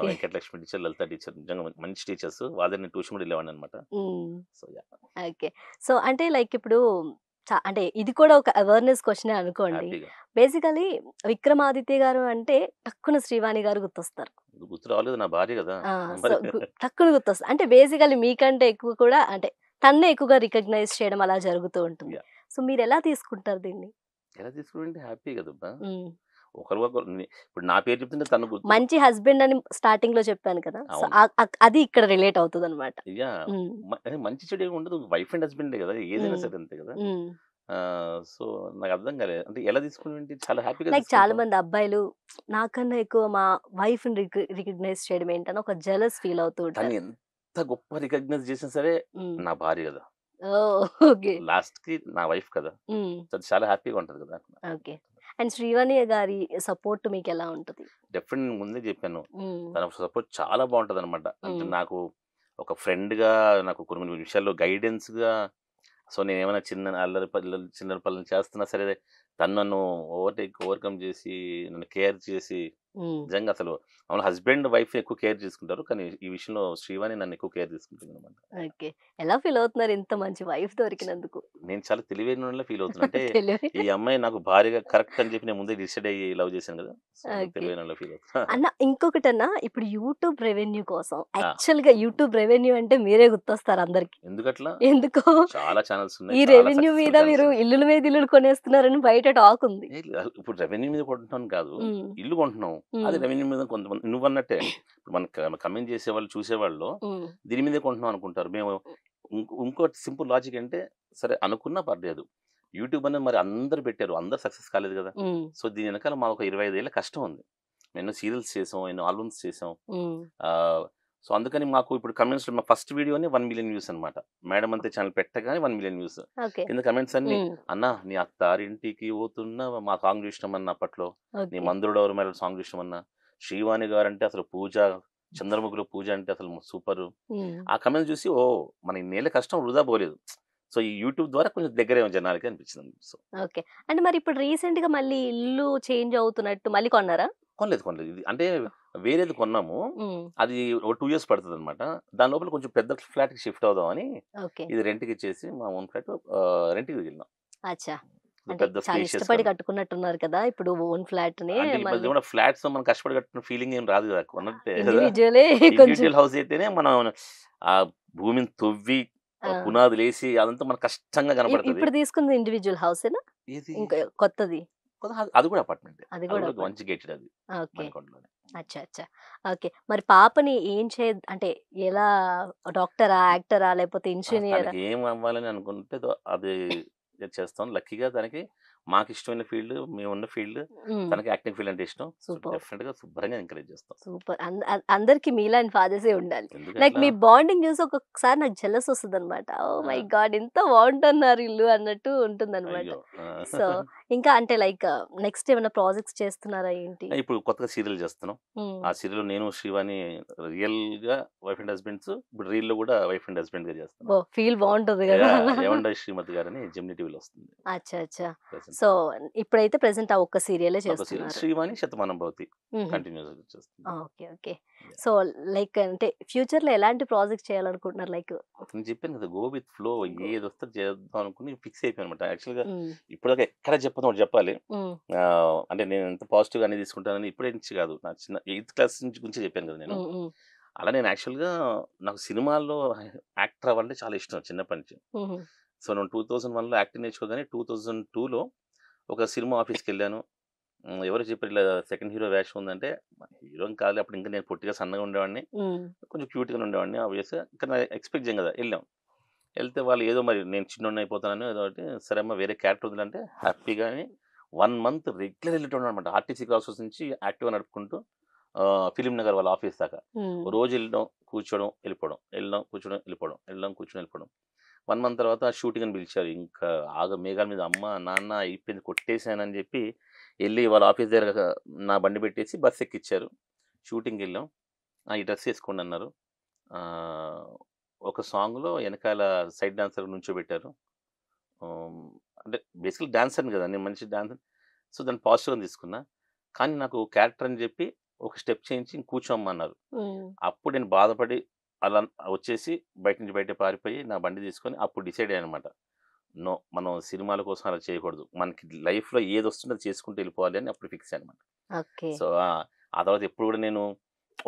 వెంకటలక్ష్మి టీచర్, లలిత టీచర్ నిజంగా మంచి టీచర్స్. వాళ్ళని ట్యూషన్ కూడా వెళ్ళేవాడిని అనమాట. So okay. సో అంటే లైక్ ఇప్పుడు అంటే ఇది కూడా ఒక అవేర్నెస్ క్వశ్చనే అనుకోండి. బేసికలీ విక్రమాదిత్య గారు అంటే టక్కున శ్రీవాణి గారు గుర్తొస్తారు. గుర్తు రాలేదు, నా భార్య కదా. టక్కున గుర్తొస్తారు. అంటే బేసికలీ మీకంటే ఎక్కువ కూడా అంటే తన్నే ఎక్కువగా రికగ్నైజ్ చేయడం అలా జరుగుతూ ఉంటుంది. సో మీరు ఎలా తీసుకుంటారు దీన్ని? ఎలా తీసుకుంటే హ్యాపీ కదా. ఒకరు ఇప్పుడు నా పేరు చెప్తుంటే తను మంచి హస్బెండ్ అని స్టార్టింగ్ లో చెప్పాను కదా, అది ఇక్కడ రిలేట్ అవుతుంది అనమాట. మంచి చెడు ఏమి ఉండదు, వైఫ్ అండ్ హస్బెండ్ కదా, ఏదైనా సరే అంతే కదా. సో నాకు అర్థం కాలేదు, అంటే ఎలా తీసుకుంటే చాలా హ్యాపీగా. లైక్ చాలా మంది అబ్బాయిలు నాకన్నా ఎక్కువ మా వైఫ్ ని రికగ్నైజ్ చేయడం ఏంటని ఒక జెలస్ ఫీల్ అవుతూ ఉంటారు. ఎంత గొప్ప రికగ్నైజ్ చేసినా సరే నా భార్య కదా, లాస్ట్ కి నా వైఫ్ కదా, చాలా హ్యాపీగా ఉంటది కదా. ఓకే. అండ్ శ్రీవాణి గారి సపోర్ట్ మీకు ఎలా ఉంటుంది? డెఫినెట్ ముందే చెప్పాను, తన సపోర్ట్ చాలా బాగుంటది అనమాట. అంటే నాకు ఒక ఫ్రెండ్ గా, నాకు కొన్ని విషయాల్లో గైడెన్స్ గా. సో నేను ఏమైనా చిల్లర పనులు చేస్తున్నా సరే తను నన్ను ఓవర్కమ్ చేసి నన్ను కేర్ చేసి, నిజంగా అసలు మామూలు హస్బెండ్ వైఫ్ ఎక్కువ కేర్ తీసుకుంటారు, కానీ ఈ విషయంలో శ్రీవాణి నన్ను ఎక్కువ కేర్ తీసుకుంటుంది అనమాట. ఓకే. ఎలా ఫీల్ అవుతున్నారు ఇంత మంచి వైఫ్ దొరికినందుకు? నేను చాలా తెలివైన ఫీల్ అవుతున్నా. అంటే ఈ అమ్మాయి నాకు భార్యగా కరెక్ట్ అని చెప్పి నేను ముందే డిసైడ్ అయ్యి లవ్ చేశాను కదా, తెలివైన ఫీల్ అవుతున్నా. అన్న ఇంకొకటన్నా, ఇప్పుడు యూట్యూబ్ రెవెన్యూ కోసం యాక్చువల్ గా యూట్యూబ్ రెవెన్యూ అంటే మీరే గుర్తొస్తారు అందరికి. ఎందుకట్లా? ఎందుకో చాలా ఛానల్స్ ఉన్నాయి. ఈ రెవెన్యూ మీద మీరు ఇల్లుల మీద ఇల్లులు కొనేస్తున్నారని బయట టాక్ ఉంది. ఇప్పుడు రెవెన్యూ మీద కొంటున్నాను కాదు, ఇల్లు కొంటున్నాం, అది రెవెన్యూ మీద. కొంతమంది నువ్వు అన్నట్టే మన కమెంట్ చేసేవాళ్ళు చూసేవాళ్ళు దీని మీదే కొంటున్నాం అనుకుంటారు. మేము ఇంకో సింపుల్ లాజిక్ అంటే, సరే అనుకున్నా పర్లేదు, యూట్యూబ్ అనేది మరి అందరు పెట్టారు, అందరు సక్సెస్ కాలేదు కదా. సో దీని వెనకాల మాకు ఒక 25 ఏళ్ళ కష్టం ఉంది. ఎన్నో సీరియల్స్ చేసాం, ఎన్నో ఆల్బమ్స్ చేసాం. సో అందుకని మాకు ఇప్పుడు కమెంట్స్ మా ఫస్ట్ వీడియోని 1 మిలియన్ వ్యూస్ అనమాట. మేడం అంతే ఛానల్ పెట్టగానే 1 మిలియన్ వ్యూస్. కింద కమెంట్స్ అన్ని, అన్నా నీ అత్తారింటికి పోతున్నా మా సాంగ్ చూసినామన్నా, అప్పట్లో నీ మందుడు ఎవరు మేడం సాంగ్ చూసినామన్నా, శ్రీవాణి గారు అంటే అసలు పూజ, చంద్రముఖిలో పూజ అంటే అసలు సూపర్. ఆ కమెంట్స్ చూసి ఓ మన ఇన్నేళ్ళ కష్టం వృధా పోలేదు. సో ఈ యూట్యూబ్ ద్వారా కొంచెం దగ్గరే జనాలకి అనిపించింది. So okay. అంటే మరి ఇప్పుడు రీసెంట్ గా మళ్ళీ ఇల్లు చేంజ్ అవుతున్నట్టు మళ్ళీ కొన్నారా? కొనలేదు. ఇది అంటే వేరేది కొన్నాము, అది ఒక 2 years పడుతుంది అనమాట. దాని లోపల కొంచెం పెద్ద ఫ్లాట్ కి షిఫ్ట్ అవుదామని ఇది రెంట్కి ఇచ్చేసి మా ఓన్ ఫ్లాట్ రెంట్కి వెళ్ళినాం. అచ్చా. అంటే పెద్ద చాలా స్పేషియస్ ఇష్టపడి కట్టుకున్నట్టున్నారు కదా ఇప్పుడు ఓన్ ఫ్లాట్ ని. అంటే ఈ మధ్య మళ్ళీ కూడా ఫ్లాట్స్ మనం కష్టపడి కట్టిన ఫీలింగ్ ఏం రాదు కదా, కొన్నట్టే కదా. ఇండివిజువలే కొంచెం. ఇండివిజువల్ హౌస్ అయితేనే మనం ఆ భూమిని తవ్వి ఆ, పునాదులు వేసి అదంతా మనకు కష్టంగా కనపడుతుంది. ఇప్పుడు తీసుకుంది ఇండివిజువల్ హౌసేనా ఇది ఇంకా కొత్తది? అది కూడా అపార్ట్మెంట్, అది అది కూడా కూడా apartment. మంచి గేటెడ్, అది ఓకే. మనకొండలోనే. అచ్చా అచ్చా. ఓకే. మరి పాపని ఏం అంటే ఎలా, డాక్టరా, యాక్టరా, లేకపోతే ఇంజనీరా? తనకి ఏం అవ్వాలని అనుకుంటే అది చేస్తాం. లక్కీగా తనకి మాకు ఇష్టమైన ఫీల్డ్, మేమున్న ఫీల్డ్, తనకి యాక్టింగ్ ఫీల్డ్ అంటే ఇష్టం. సో సూపర్ డెఫినెట్ గా శుభ్రంగా ఎంకరేజ్ చేస్తాం. సూపర్. అందరికి మీలాంటి ఫాదర్సే ఉండాలి. లైక్ ఎందుకట్లా మీ బాండింగ్ చూసి ఒక్కొక్కసారి నాకు జెలస్ వస్తుంది అనమాట. ఓ మై గాడ్ ఎంత బాగుంటున్నారు ఇల్లు అన్నట్టు ఉంటుంది అనమాట. అయ్యో సో ఇంకా అంటే లైక్ నెక్స్ట్ ఏమైనా ప్రాజెక్ట్స్ చేస్తున్నారా ఏంటి? ఇప్పుడు కొత్తగా సీరియల్ చేస్తున్నాం. మ్మ్. ఆ సీరియల్ నేను శ్రీవాణి రియల్ గా వైఫ్ అండ్ హస్బెండ్స్, ఇప్పుడు రీల్ లో కూడా వైఫ్ అండ్ హస్బెండ్ గా చేస్తున్నాం. ఓ ఫీల్ బాగుంటుంది కదా. ఏమండ శ్రీమతి గారని జెమిని టీవీలో వస్తుంది అచ్చా అచ్చా. present. సో ఇప్పుడైతే ప్రెసెంట్ ఆ ఒక్క సీరియలే ఒక సీరియల్ చేస్తున్నారు. శ్రీవాణి శతమానం భవతి మ్మ్. కంటిన్యూస్ చేస్తుంది. Okay okay. Yeah. So like అంటే ఫ్యూచర్ లో ఎలాంటి ప్రాజెక్ట్ చేయాలనుకుంటున్నారు? లైక్ నేను చెప్పాను కదా, గో విత్ ఫ్లో, ఏది వస్తే చేద్దాం అనుకుని ఫిక్స్ అయిపోయాను అనమాట. యాక్చువల్గా ఇప్పటిదాకా ఎక్కడ చెప్పదు ఒకటి చెప్పాలి. అంటే నేను ఎంత పాజిటివ్ అనేది తీసుకుంటానని ఇప్పుడే నుంచి కాదు, నా చిన్న 8th క్లాస్ నుంచి గురించి చెప్పాను కదా నేను. అలా నేను యాక్చువల్గా నాకు సినిమాల్లో యాక్టర్ అవ్వాలంటే చాలా ఇష్టం చిన్నప్పటి నుంచి. సో నేను 2001లో యాక్టింగ్ నేర్చుకోగానే 2002లో ఒక సినిమా ఆఫీస్కి వెళ్ళాను. ఎవరు చెప్పారు ఇలా సెకండ్ హీరో వేషం ఉందంటే, హీరోని కాదు అప్పుడు, ఇంకా నేను పొట్టిగా సన్నగా ఉండేవాడిని, కొంచెం క్యూట్గా ఉండేవాడిని ఆబ్వియస్గా. ఇంకా ఎక్స్పెక్ట్ చేయం కదా. వెళ్తే వాళ్ళు ఏదో మరి నేను చిన్నోడిని అయిపోతానని ఏదో ఒకటి, సరే అమ్మ వేరే క్యారెక్టర్ వదిలంటే హ్యాపీగా 1 month రెగ్యులర్ వెళ్ళేటోడు అనమాట. ఆర్టీసీ క్రాస్ రోడ్స్ నుంచి యాక్టివ్గా నడుపుకుంటూ ఫిలిం నగర్ వాళ్ళ ఆఫీస్ దాకా రోజు వెళ్ళడం, కూర్చోవడం, వెళ్ళిపోవడం, వెళ్ళడం, కూర్చోవడం, వెళ్ళిపోవడం, వెళ్ళడం, కూర్చొని వెళ్ళిపోవడం. 1 month తర్వాత షూటింగ్ అని పిలిచారు. ఇంకా మేఘాల మీద అమ్మ నాన్న అయిపోయింది కొట్టేశానని చెప్పి వెళ్ళి వాళ్ళ ఆఫీస్ దగ్గర నా బండి పెట్టేసి బస్ ఎక్కిచ్చారు. షూటింగ్కి వెళ్ళాం. ఈ డ్రెస్ వేసుకోండి అన్నారు. ఒక సాంగ్లో వెనకాల సైడ్ డాన్సర్ నుంచోబెట్టారు. అంటే బేసికల్ డాన్సర్ని కదా, నేను మంచి డాన్సర్. సో దాన్ని పాజిటివ్గా తీసుకున్నా. కానీ నాకు క్యారెక్టర్ అని చెప్పి ఒక స్టెప్ చేయించి కూర్చోమన్నారు. అప్పుడు నేను బాధపడి అలా వచ్చేసి బయట పారిపోయి నా బండి తీసుకొని అప్పుడు డిసైడ్ అయ్యాను అనమాట. నో, మనం సినిమాల కోసం అలా చేయకూడదు, మనకి లైఫ్లో ఏది వస్తుందో అది చేసుకుంటూ వెళ్ళిపోవాలి అని అప్పుడు ఫిక్స్ అనమాట. సో ఆ తర్వాత ఎప్పుడు కూడా నేను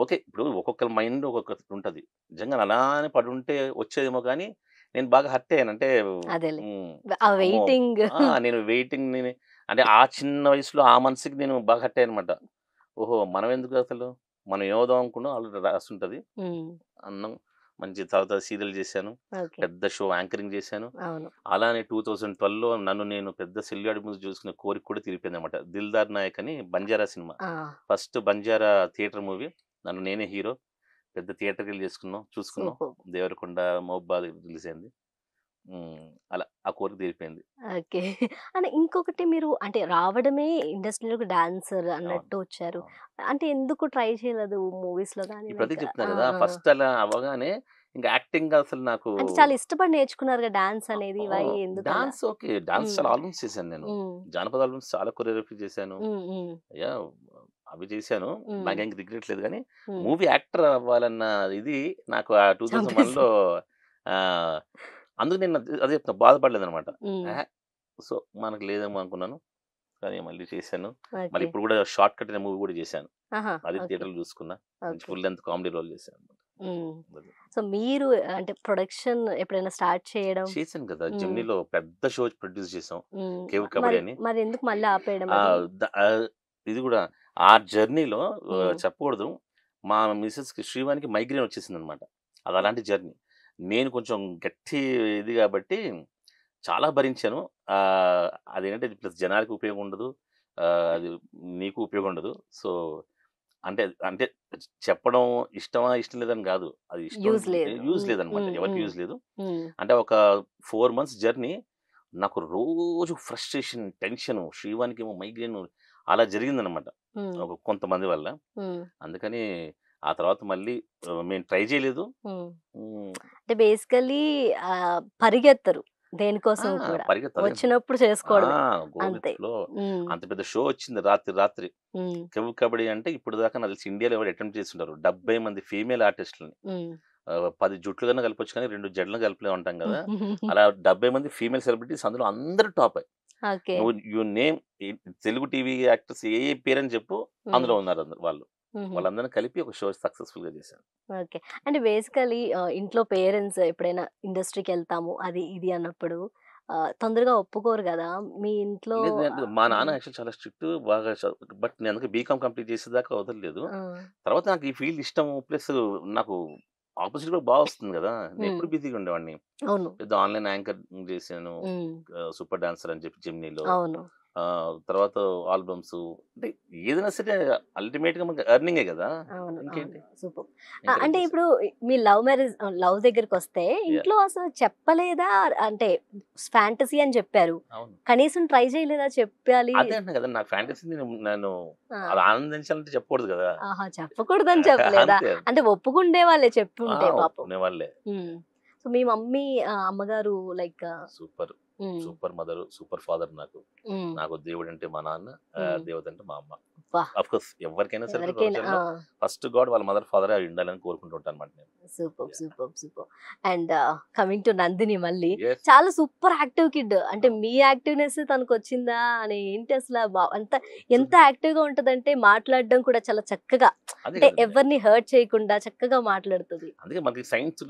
ఓకే, ఇప్పుడు ఒక్కొక్కరి మైండ్ ఒక్కొక్క ఉంటుంది. నిజంగా అలానే పడి ఉంటే వచ్చేదేమో, కానీ నేను బాగా హర్ట్ అయ్యాను. అంటే నేను వెయిటింగ్, అంటే ఆ చిన్న వయసులో ఆ మనసుకి నేను బాగా హర్ట్ అయ్యాను అనమాట. ఓహో, మనం ఎందుకు అసలు, మనం ఏమవుదాం అనుకున్నాం ఆల్రెడీ రాస్తుంటది అన్నం. మంచి తర్వాత సీరియల్ చేశాను, పెద్ద షో యాంకరింగ్ చేశాను. అలానే 2012లో నన్ను నేను పెద్ద సెల్లుగాడి ముందు చూసుకునే కోరిక కూడా తీరిపోయింది అనమాట. దిల్దార్ నాయక్ అని Banjara cinema, first Banjara theatre movie, నన్ను నేనే హీరో, పెద్ద థియేటర్కి వెళ్ళి చూసుకున్నాం. దేవరకొండ మహబాద్ రిలీజ్ అయింది. అలా ఆ కోరిక తీరిపోయింది. ఓకే. అంటే ఇంకొకటి, మీరు అంటే రావడమే ఇండస్ట్రీలోకి డాన్సర్ అన్నట్టు వచ్చారు. అంటే ఎందుకు ట్రై చేయలేదు మూవీస్ లో కానీ? ఇప్పుడు అదే చెప్తున్నాను కదా, ఫస్ట్ అలా అవ్వగానే ఇంకా యాక్టింగ్ అసలు నాకు అంటే చాలా ఇష్టపడి నేర్చుకున్నారు డాన్స్ అనేది. డాన్స్ ఓకే, డాన్స్ చాలా ఆల్బమ్స్ చేశాను నేను. జానపద ఆల్బమ్స్ చాలా కొరియోగ్రఫీ చేశాను, అవి చేశాను. నాకేం రిగ్రెట్ లేదు. కానీ మూవీ యాక్టర్ అవ్వాలన్న ఇది నాకు ఆ 2001లో అందుకు నేను అదే చెప్తాను, బాధపడలేదు అనమాట. సో మనకు లేదేమో అనుకున్నాను, కానీ మళ్ళీ చేశాను. మళ్ళీ ఇప్పుడు కూడా షార్ట్ కట్ అనే మూవీ కూడా చేశాను, అది థియేటర్లో చూసుకున్నా. ఫుల్ లెంత్ కామెడీ రోల్ చేశాను. సో మీరు అంటే ప్రొడక్షన్ ఎప్పుడైనా స్టార్ట్ చేయడం చేశాను కదా, జెమినీలో పెద్ద షో ప్రొడ్యూస్ చేసాం, కేవ్ కబడ్డీ అని. మరి ఎందుకు మళ్ళీ ఆపేయడం? ఇది కూడా ఆ జర్నీలో చెప్పకూడదు, మా మిసెస్కి శ్రీవానికి మైగ్రేన్ వచ్చేసింది అనమాట. అది అలాంటి జర్నీ. నేను కొంచెం గట్టి ఇది కాబట్టి చాలా భరించాను. అదేంటంటే ప్లస్ జనానికి ఉపయోగం ఉండదు, అది నీకు ఉపయోగం ఉండదు. సో అంటే అంటే చెప్పడం ఇష్టమా ఇష్టం లేదని కాదు, అది యూజ్ లేదనమాట, ఎవరికి యూజ్ లేదు. అంటే ఒక 4 months జర్నీ నాకు రోజు ఫ్రస్ట్రేషన్, టెన్షన్, శ్రీవానికి ఏమో మైగ్రేన్, అలా జరిగిందనమాట ఒక కొంతమంది వల్ల. అందుకని ఆ తర్వాత మళ్ళీ మేము ట్రై చేయలేదు. అంటే బేసికలీ పరిగెత్తరు దేనికోసం కూడా, వచ్చినప్పుడు చేసుకోవడం అంతే. అంత పెద్ద షో వచ్చింది రాత్రి. కేవ్ కబడ్డీ అంటే ఇప్పుడు దాకా నాకు తెలిసి ఇండియాలో ఎవరు అటెంప్ట్ చేస్తుంటారు. 70 మంది ఫీమేల్ ఆర్టిస్టులని 10 జుట్లు కన్నా కలపొచ్చు, కానీ 2 జడ్లను కలిపలే ఉంటాం కదా. అలా 70 మంది ఫీమేల్ సెలబ్రిటీస్, అందులో అందరూ టాప్. ఓకే. నువ్వు you name Telugu TV actors ఏ పేరని చెప్పు, అందులో ఉన్నారు అందరు వాళ్ళు. వాళ్ళందరిని కలిపి ఒక షో సక్సెస్ఫుల్ గా చేశాను. ఓకే. అంటే బేసికలీ ఇంట్లో పేరెంట్స్ ఎప్పుడైనా ఇండస్ట్రీకెళ్తాము అది ఇది అన్నప్పుడు తొందరగా ఒప్పుకోరు గదా! మీ ఇంట్లో లేదు లేదు, మా నాన్న హ్మ్. యాక్చువల్ చాలా స్ట్రిక్ట్, బాగా బట్ నేను అందుకే బీకామ్ కంప్లీట్ చేసేదాకా వదలలేదు. ఆ! తర్వాత నాకు ఈ ఫీల్డ్ ఇష్టం, ప్లస్ నాకు ఆపర్చునిటీ కూడా బాగా వస్తుంది కదా. నేను హ్మ్. ఎప్పుడు బిజీగా ఉండేవాడిని. అవును. పెద్ద ఆన్లైన్ యాంకర్ చేశాను, హ్మ్. సూపర్ డాన్సర్ అని చెప్పి జెమినీలో. అవును. తర్వాత ఆల్బమ్స్, అంటే ఏదైనా సరే అల్టిమేట్ గా మనకి ఎర్నింగే కదా. అవును. అవును. ఇంకేంటి, సూపర్. ఎంకరేజ్ అంటే చేశాను. ఇప్పుడు మీ లవ్ దగ్గరికొస్తే Yeah. ఇంట్లో అసలు చెప్పలేదా? అంటే ఫ్యాంటసీ అని చెప్పారు. అవును, కనీసం ట్రై చేయలేదా చెప్పాలి? అదే అంటున్నా కదా, నా ఫ్యాంటసీ నేను ఆ! అది ఆనందించాలంటే చెప్పకూడదు కదా. ఆహా! చెప్పకూడదని చెప్పలేదా? అంతే. అంటే ఒప్పుకుండే వాళ్ళే చెప్పుంటే పాపం. ఒప్పుకునే వాళ్ళే. హ్మ్. సో, మీ మమ్మీ అమ్మగారు లైక్ సూపర్, హ్మ్. సూపర్ మదర్, సూపర్ ఫాదర్ నాకు. హ్మ్. నాకు దేవుడు అంటే మా నాన్న, హ్మ్. దేవత అంటే మా అమ్మ. అబ్బా! అఫ్ కోర్స్ ఎవరికైనా సరే ఎవరికైనా ప్రపంచంలో ఫస్ట్ గాడ్ వాళ్ళ మదర్ ఫాదర్ అయి ఉండాలని కోరుకుంటూ ఉంటాను అనమాట నేను. Super. Yeah. Super. Super. And coming to Nandini మళ్ళీ Yes. చాలా సూపర్ యాక్టివ్ కిడ్. అంటే అవును. మీ యాక్టివ్‌నెస్ తనకొచ్చిందా అని ఏంటి అసల ఎంత ఎంత యాక్టివ్‌గా ఉంటదంటే మాట్లాడడం కూడా చాలా చక్కగా అదే అంటే కదండి. ఎవరిని హర్ట్ చేయకుండా చక్కగా మాట్లాడుతది. అందుకే మనకి సైన్స్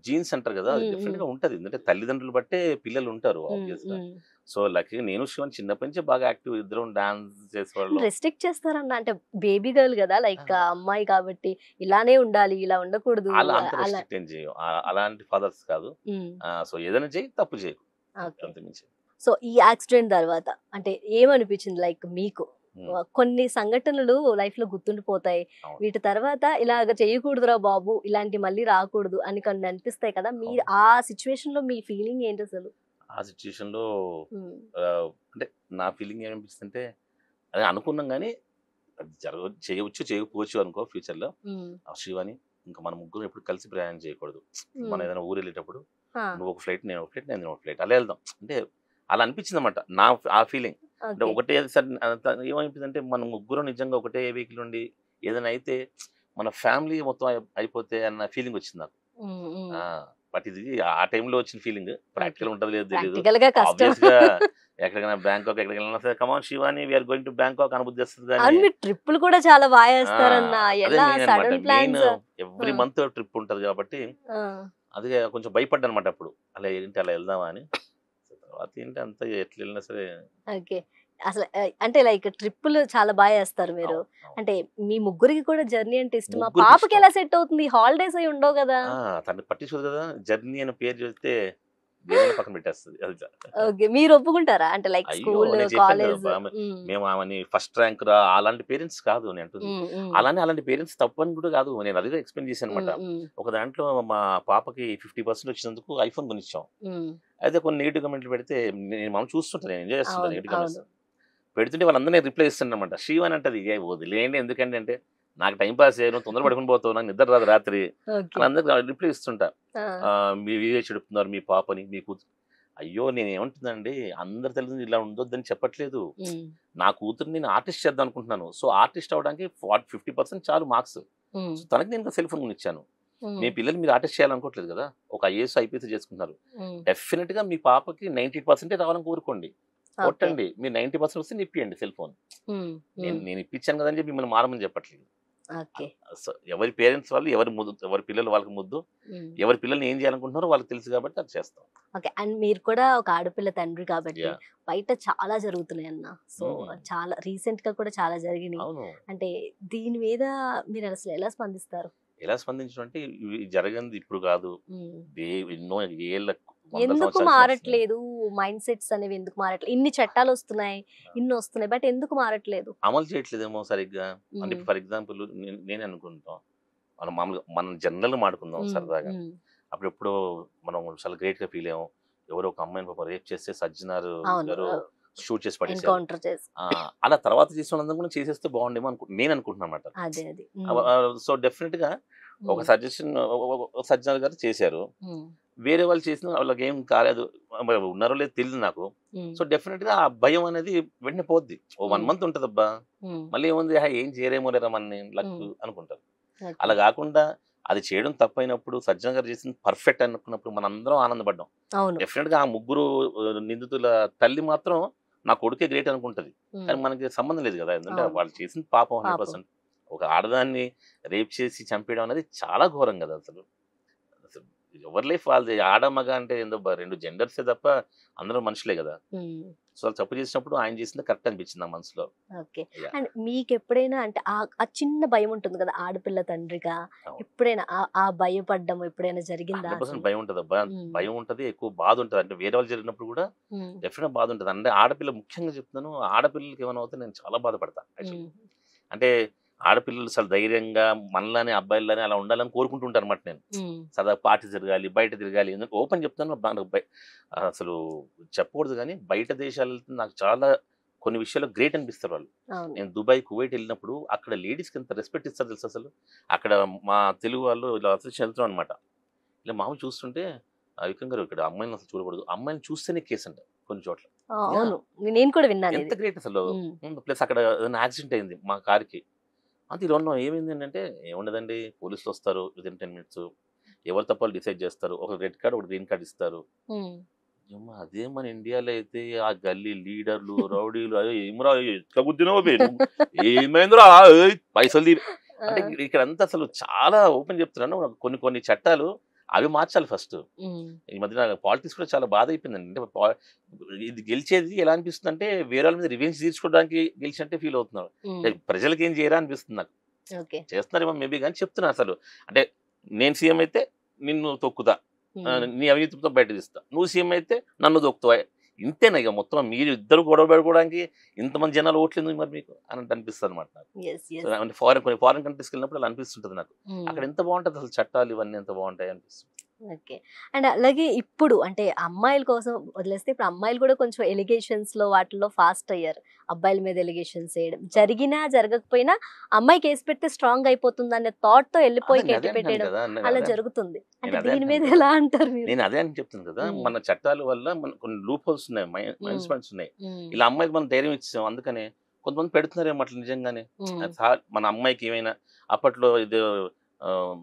జీన్స్ అంటారు కదా, అది హ్మ్. డెఫినెట్ హ్మ్. గా ఉంటది. ఎందుకంటే తల్లిదండ్రులు బట్టే పిల్లలు ఉంటారు హ్మ్. ఆబ్వియస్ గా. హ్మ్. సో లక్కీగా నేను శివన్ చిన్నప్పటి నుంచి బాగా యాక్టివ్, ఇద్దరం డాన్స్ చేసేవాళ్ళం. రెస్ట్రిక్ట్ చేస్తారన్న అంటే బేబీ గర్ల్ గదా! లైక్ ఆ, అమ్మాయి కాబట్టి ఇలానే ఉండాలి, ఇలా ఉండకూడదు అలా అంత అలా. రెస్ట్రిక్ట్ ఏం చేయం, అలాంటి ఫాదర్స్ కాదు. హ్మ్. సో ఏదైనా చేయి, తప్పు చేయకు, ఓకే. అంతమించి. సో, ఈ యాక్సిడెంట్ తర్వాత అంటే ఏమనిపించింది లైక్ మీకు? కొన్ని సంఘటనలు లైఫ్‌లో గుర్తుండిపోతాయి. అవును, వీటి తర్వాత ఇలాగ చేయకూడదురా బాబు! ఇలాంటివి మళ్ళీ రాకూడదు అని కొన్ని అనిపిస్తాయి కదా! మీరు అవును. ఆ సిట్యుయేషన్‌లో మీ ఫీలింగ్ ఏంటసలు? ఆ సిచ్యుయేషన్ లో హ్మ్. అంటే నా ఫీలింగ్ ఏమనిపిస్తుంటే, అదే అనుకున్నాం కానీ అది చేయవచ్చు చేయకపోవచ్చు అనుకో ఫ్యూచర్ లో. హ్మ్. శివాని, ఇంకా మన ముగ్గురు ఎప్పుడు కలిసి ప్రయాణం చేయకూడదు. మనం హ్మ్. ఏదైనా ఊరు వెళ్ళేటప్పుడు ఆ! నువ్వు ఒక ఫ్లైట్, నేను ఒక ఫ్లైట్, నేను ఒక ఫ్లైట్, అలా వెళ్దాం. అంటే అలా అనిపించింది అనమాట ఆ ఫీలింగ్. అంటే ఓకే. ఒకటే ఏమనిపించింది అంటే, మన ముగ్గురు నిజంగా ఒకటే వెహికల్ ఉండి ఏదైనా అయితే మన ఫ్యామిలీ మొత్తం అయిపోతే అన్న ఫీలింగ్ వచ్చింది నాకు. హ్మ్. హ్మ్. బట్ ఇది ఆ టైంలో వచ్చిన ఫీలింగ్. ఓకే. ప్రాక్టికల్ ఉంటుందో లేదో తెలియదు. ప్రాక్టికల్‌గా కష్టం. ఆబ్వియస్ గా ఎక్కడికైనా బ్యాంకాక్ ఎక్కడికి వెళ్ళినా సరే, come on Shivani we are going to Bangkok అనుబుద్ధి వస్తుంది కానీ. అవును. మీరు ట్రిప్పులు కూడా చాలా బా ఆ, ఏస్తారన్న. అదే ఎలా మెయిన్ అనమాట. Sudden main plans. ఆ! ఎవ్రీ మంత్ ట్రిప్ ఉంటది కాబట్టి, ఆ! అది కొంచెం భయపడ్డా అనమాట అప్పుడు. అలా ఏంటి అలా వెళ్దామా అని. సో తర్వాత ఏంటి అంతా ఎట్లా వెళ్ళినా సరే. ఓకే. అసలు అంటే లైక్ ట్రిప్పులు చాలా బా ఏస్తారు మీరు. అవును, అవును. అంటే మీ ముగ్గురికి కూడా జర్నీ అంటే ఇష్టమా? ముగ్గురికి పాపకి ఇష్టం. ఎలా సెట్ అవుతుంది? హాలిడేస్ అయి ఉండవు గదా! తను పట్టించుకోదు కదా. జర్నీ అనే పేరు చూస్తే దేనైనా పక్కన పెట్టేస్తుంది. అది ఓకే. మీరు ఒప్పుకుంటారా? అంటే లైక్ అయ్యో, స్కూల్, నేను చెప్పాను కదా కాలేజ్. హ్మ్. మేము ఆమెని ఫస్ట్ ర్యాంక్ రా అలాంటి పేరెంట్స్ కాదు నేను అంటుంది. హ్మ్. హ్మ్. అలాంటి పేరెంట్స్ తప్పని కూడా కాదు, నేను అదిగా ఎక్స్ప్లెయిన్ చేశాను అనమాట. హ్మ్. హ్మ్. ఒక దాంట్లో మా పాపకి 50% వచ్చినందుకు ఐఫోన్ కొనిచ్చాం. హ్మ్. అయితే కొన్ని నెగిటివ్ కమెంట్లు పెడితే నేను మనం చూస్తుంటాను, నేను ఎంజాయ్ చేస్తుంటాను అవును. Negative comments. అవును. పెడుతుంటే వాళ్ళందరూ రిప్లై ఇస్తానమాట. శ్రీవాణి అంటది, ఏ వదిలేయండి ఎందుకంటే అంటే, నాకు టైం పాస్ నువ్వు తొందర పడుకుని పోతావు, నాకు నిద్ర రాదు రాత్రి ఓకే. అని అందరికి రిప్లై ఇస్తుంటా. ఆ! మీ వీడియో చెడుపుతున్నారు మీ పాపని మీ కూతురు. అయ్యో, నేను ఏమంటుందండి, అందరి తల్లిదండ్రులు ఇలా ఉండొద్దని చెప్పట్లేదు. హ్మ్. నా కూతురు నేను ఆర్టిస్ట్ చేద్దాం అనుకుంటున్నాను. సో ఆర్టిస్ట్ అవడానికి 50% చాలు మార్క్స్. హ్మ్. సో తనకి నేను సెల్ ఫోన్ ఇచ్చాను. హ్మ్. మీ పిల్లలు మీరు ఆర్టిస్ట్ చేయాలనుకోవట్లేదు కదా, ఒక ఐఏఎస్ ఐపీఎస్ చేసుకుంటున్నారు. హ్మ్. డెఫినెట్ గా మీ పాపకి 90% రావాలని కోరుకోండి, ఓకే. కొట్టండి. మీరు 90% వస్తే ఇప్పియండి సెల్ ఫోన్. హ్మ్. నేను హ్మ్. నేను ఇప్పించాను కదని చెప్పి మిమ్మల్ని మారమని చెప్పట్లేదు. ఓకే. సో ఎవరి పేరెంట్స్ వాళ్ళు ఎవరి ముద్దు, ఎవరి పిల్లలు వాళ్ళకి ముద్దు, హ్మ్. ఎవరి పిల్లల్ని ఏం చేయాలనుకుంటున్నారో వాళ్ళకి తెలుసు కాబట్టి అది చేస్తాం. ఓకే. అండ్ మీరు కూడా ఒక ఆడపిల్ల తండ్రి కాబట్టి యా. బయట చాలా జరుగుతున్నాయన్న. సో, చాలా రీసెంట్‌గా కూడా చాలా జరిగినియి. అవును. అంటే దీని మీద మీరు అసలు ఎలా స్పందిస్తారు? ఎలా స్పందించడం అంటే, ఇవి జరగనిది ఇప్పుడు కాదు. హ్మ్. ఎన్నో ఏళ్ళ, వందల ఎందుకు సంవత్సరాల నుంచి నడుస్తున్నాయి. మారట్లేదు? మైండ్ సెట్స్ అనేవి ఎందుకు మారట్లేదు? ఇన్ని చట్టాలొస్తున్నాయి, ఇన్నొస్తున్నాయి. బట్ ఎందుకు మారట్లేదు? అమలు చేయట్లేదేమో సరిగ్గా. అంటే హ్మ్. ఫర్ ఎగ్జాంపుల్ నేనే అనుకుంటాం, మనం మామూలుగా మనం జనరల్ మాడుకుందాం హ్మ్. సరదాగా. హ్మ్. అప్పుడెప్పుడో మనం చాలా గ్రేట్ గా ఫీల్ అయ్యాం. ఎవరో ఒక అమ్మాయిని పాపం రేప్ చేస్తే సజ్జనార్ అవును. గారు షూట్ చేసి పడేశారు. ఎన్‌కౌంటర్ చేసి. అలా తర్వాత చేసిన వాళ్ళందరూ కూడా చేసేస్తే బాగుండేమో నేను అనుకుంటున్నా అనమాట. అదే. అది. హ్మ్. సో డెఫినెట్ గా ఒక హ్మ్. సజెషన్ సజ్జనార్ గారు చేశారు. హ్మ్. వేరే వాళ్ళు చేసిన వాళ్ళకి ఏం కాలేదు, మరి ఉన్నారో లేదో తెలియదు నాకు. హ్మ్. సో డెఫినెట్ గా ఆ భయం అనేది వెంటనే పోద్ది. ఓ 1 హ్మ్. మంత్ ఉంటదబ్బా, హ్మ్. మళ్ళీ ఏముంది ఏం చేయరేమో లేరా మనని లక్ హ్మ్. అనుకుంటారు. ఓకే. అలా కాకుండా అది చేయడం తప్పైనప్పుడు సజ్జన గారు చేసింది పర్ఫెక్ట్ అనుకున్నప్పుడు మనందరం ఆనందపడ్డాం. అవును. డెఫినెట్‌గా ఆ ముగ్గురు నిందితుల తల్లి మాత్రం నా కొడుకే గ్రేట్ అనుకుంటది. కానీ హ్మ్. మనకి సంబంధం లేదు కదా! ఎందుకంటే అవును. వాళ్ళు చేసింది పాపం పాపం. 100%. ఒక ఆడదాన్ని రేప్ చేసి చంపేయడం అనేది చాలా ఘోరం కదా అసలు. అసలు ఎవరి లైఫ్ వాళ్ళది. ఆడ, మగ అంటే ఏందో 2 జెండర్సే తప్ప అందరూ మనుషులే కదా! హ్మ్. సో, వాళ్ళు తప్పు చేసినప్పుడు ఆయన చేసిందే కరెక్ట్ అనిపించింది నా మనసులో. ఓకే. యాహ్! అండ్ మీకెప్పుడైనా అంటే ఆ చిన్న భయం ఉంటుంది కదా! ఆడపిల్ల తండ్రిగా అవును. ఎప్పుడైనా ఆ భయపడ్డం ఎప్పుడైనా జరిగిందా 100% అసలు? భయం ఉంటదబ్బా! హ్మ్. భయం ఉంటది. ఎక్కువ బాధ ఉంటది. అంటే వేరే వాళ్ళు జరిగినప్పుడు కూడా హ్మ్. డెఫినెట్‌గా బాధ ఉంటది. అంటే ఆడపిల్ల ముఖ్యంగా చెప్తున్నాను. ఆడపిల్లలకి ఏమైనా అవుతే నేను చాలా బాధపడతా యాక్చువల్‌గా. హ్మ్. అంటే ఆడపిల్లలు అసలు ధైర్యంగా మనలానే అబ్బాయిల్లానే అలా ఉండాలని కోరుకుంటుంటానన్నమాట నేను. హ్మ్. సరదా పార్టీ తిరగాలి, బయట తిరగాలి. ఎందుకు ఓపెన్ చెప్తాను నాకు అసలు చెప్పకూడదు గానీ బయట దేశాలెళ్తే నాకు చాలా కొన్ని విషయాల్లో గ్రేట్ అనిపిస్తారు వాళ్ళు. అవును. నేను దుబాయ్, కువైట్ ఎళ్ళినప్పుడు అక్కడ లేడీస్‌కి ఎంత రెస్పెక్ట్ ఇస్తారో తెలుసా అసలు? అక్కడ మా తెలుగు వాళ్ళు ఇలా అసలు వెళ్తున్నాం అనమాట. ఇలా మామూలుగా చూస్తుంటే విక్రమ్ గారు ఇక్కడ అమ్మాయిలని అసలు చూడకూడదు. అమ్మాయిలని చూస్తేనే కేసంట కొన్ని చోట్ల. ఆ! యాహ్! అవును. నేను కూడా విన్నాను ఎంత ఇది. గ్రేట్ అసలు. హ్మ్. ప్లస్ అక్కడ ఏదైనా యాక్సిడెంట్ అయింది మా కార్‌కి. అంతే ఇలా ఉన్నాం. ఏమైందనంటే, ఏముండదండి పోలీసులొస్తారు వితిన్ 10 మినిట్స్. ఎవరి తప్పు వాళ్ళు డిసైడ్ చేస్తారు. ఒక రెడ్ కార్డ్, ఒకటి గ్రీన్ కార్డ్ ఇస్తారు. హ్మ్. అదే మన ఇండియాలో అయితే ఆ గల్లీ లీడర్లు, రౌడీలు "అరేయ్! ఏమిరా ఎట్లా గుద్దినావు బే నువ్వు? ఏమైందిరా ఏయ్! పైసలు ఆ! అంటే ఇక్కడంతా అసలు చాలా ఓపెన్ చెప్తున్నాను. కొన్ని కొన్ని చట్టాలు అవి మార్చాలి ఫస్ట్. హ్మ్. ఈ మధ్యన పాలిటిక్స్ కూడా చాలా బాధ అయిపోయిందండి. అంటే ఇది గెలిచేది ఎలా అనిపిస్తుందంటే వేరే వాళ్ళ మీద రివెంజ్ తీర్చుకోవడానికి గెలిచినట్టే ఫీల్ అవుతున్నారు. హ్మ్. అంటే ప్రజలకేం చేయరా అనిపిస్తుంది నాకు. ఓకే. చేస్తున్నారేమో మేబీ గాని చెప్తున్నా అసలు. అంటే నేను సీఎం అయితే నిన్ను తొక్కుతా. హ్మ్. నీ అవినీతితో బయటకు తీస్తా. నువ్వు సీఎం అయితే నన్ను తొక్కుతావా? ఇంతేనా ఇగ మొత్తం మీరు ఇద్దరు గొడవ పెట్టుకోవడానికి ఇంతమంది జనాలు ఓట్లెందుకు మరి మీకు అన్నట్టు అనిపిస్తదనమాట నాకు. యెస్. So, yes. అంటే కొన్ని ఫారిన్ కంట్రీస్‌కెళ్ళినప్పుడు అలా అనిపిస్తుంటది నాకు. హ్మ్. అక్కడ ఎంత బావుంటది అసలు చట్టాలు ఇవన్నీ ఎంత బావుంటాయి అనిపిస్తుంది. ఓకే. అండ్ అలాగే ఇప్పుడు అంటే అమ్మాయిల కోసం వదిలేస్తే ఇప్పుడు అమ్మాయిలు కూడా కొంచెం ఎలిగేషన్స్‌లో వాటిల్లో ఫాస్ట్ అయ్యారు. అబ్బాయిల మీద ఎలిగేషన్స్ ఎయడం. జరిగినా జరగకపోయినా అమ్మాయి కేస్ పెడితే స్ట్రాంగ్ అయిపోతుందనే థాట్‌తో ఎళ్ళిపోయి నేను అదే గట్టి అంటున్నాను పెట్టేయడం కదా! అలా జరుగుతుంది. అంటే నేను అదే దీని అంటున్నాను మీద కదా! ఎలా అంటారు మీరు? నేను అదే అని చెప్తున్నాను కదా! హ్మ్. మన చట్టాల వల్ల మనకు కొన్ని లూప్ హోల్స్ ఉన్నాయి. మైనస్ హ్మ్. పాయింట్స్ ఉన్నాయి. హ్మ్. ఇలా అమ్మాయికి మనం ధైర్యం ఇచ్చేసాం. అందుకనే కొంతమంది పెడుతున్నారేమో అట్లా నిజంగానే. హ్మ్. మన అమ్మాయికి ఏమైనా అప్పట్లో ఇది ఆహ్,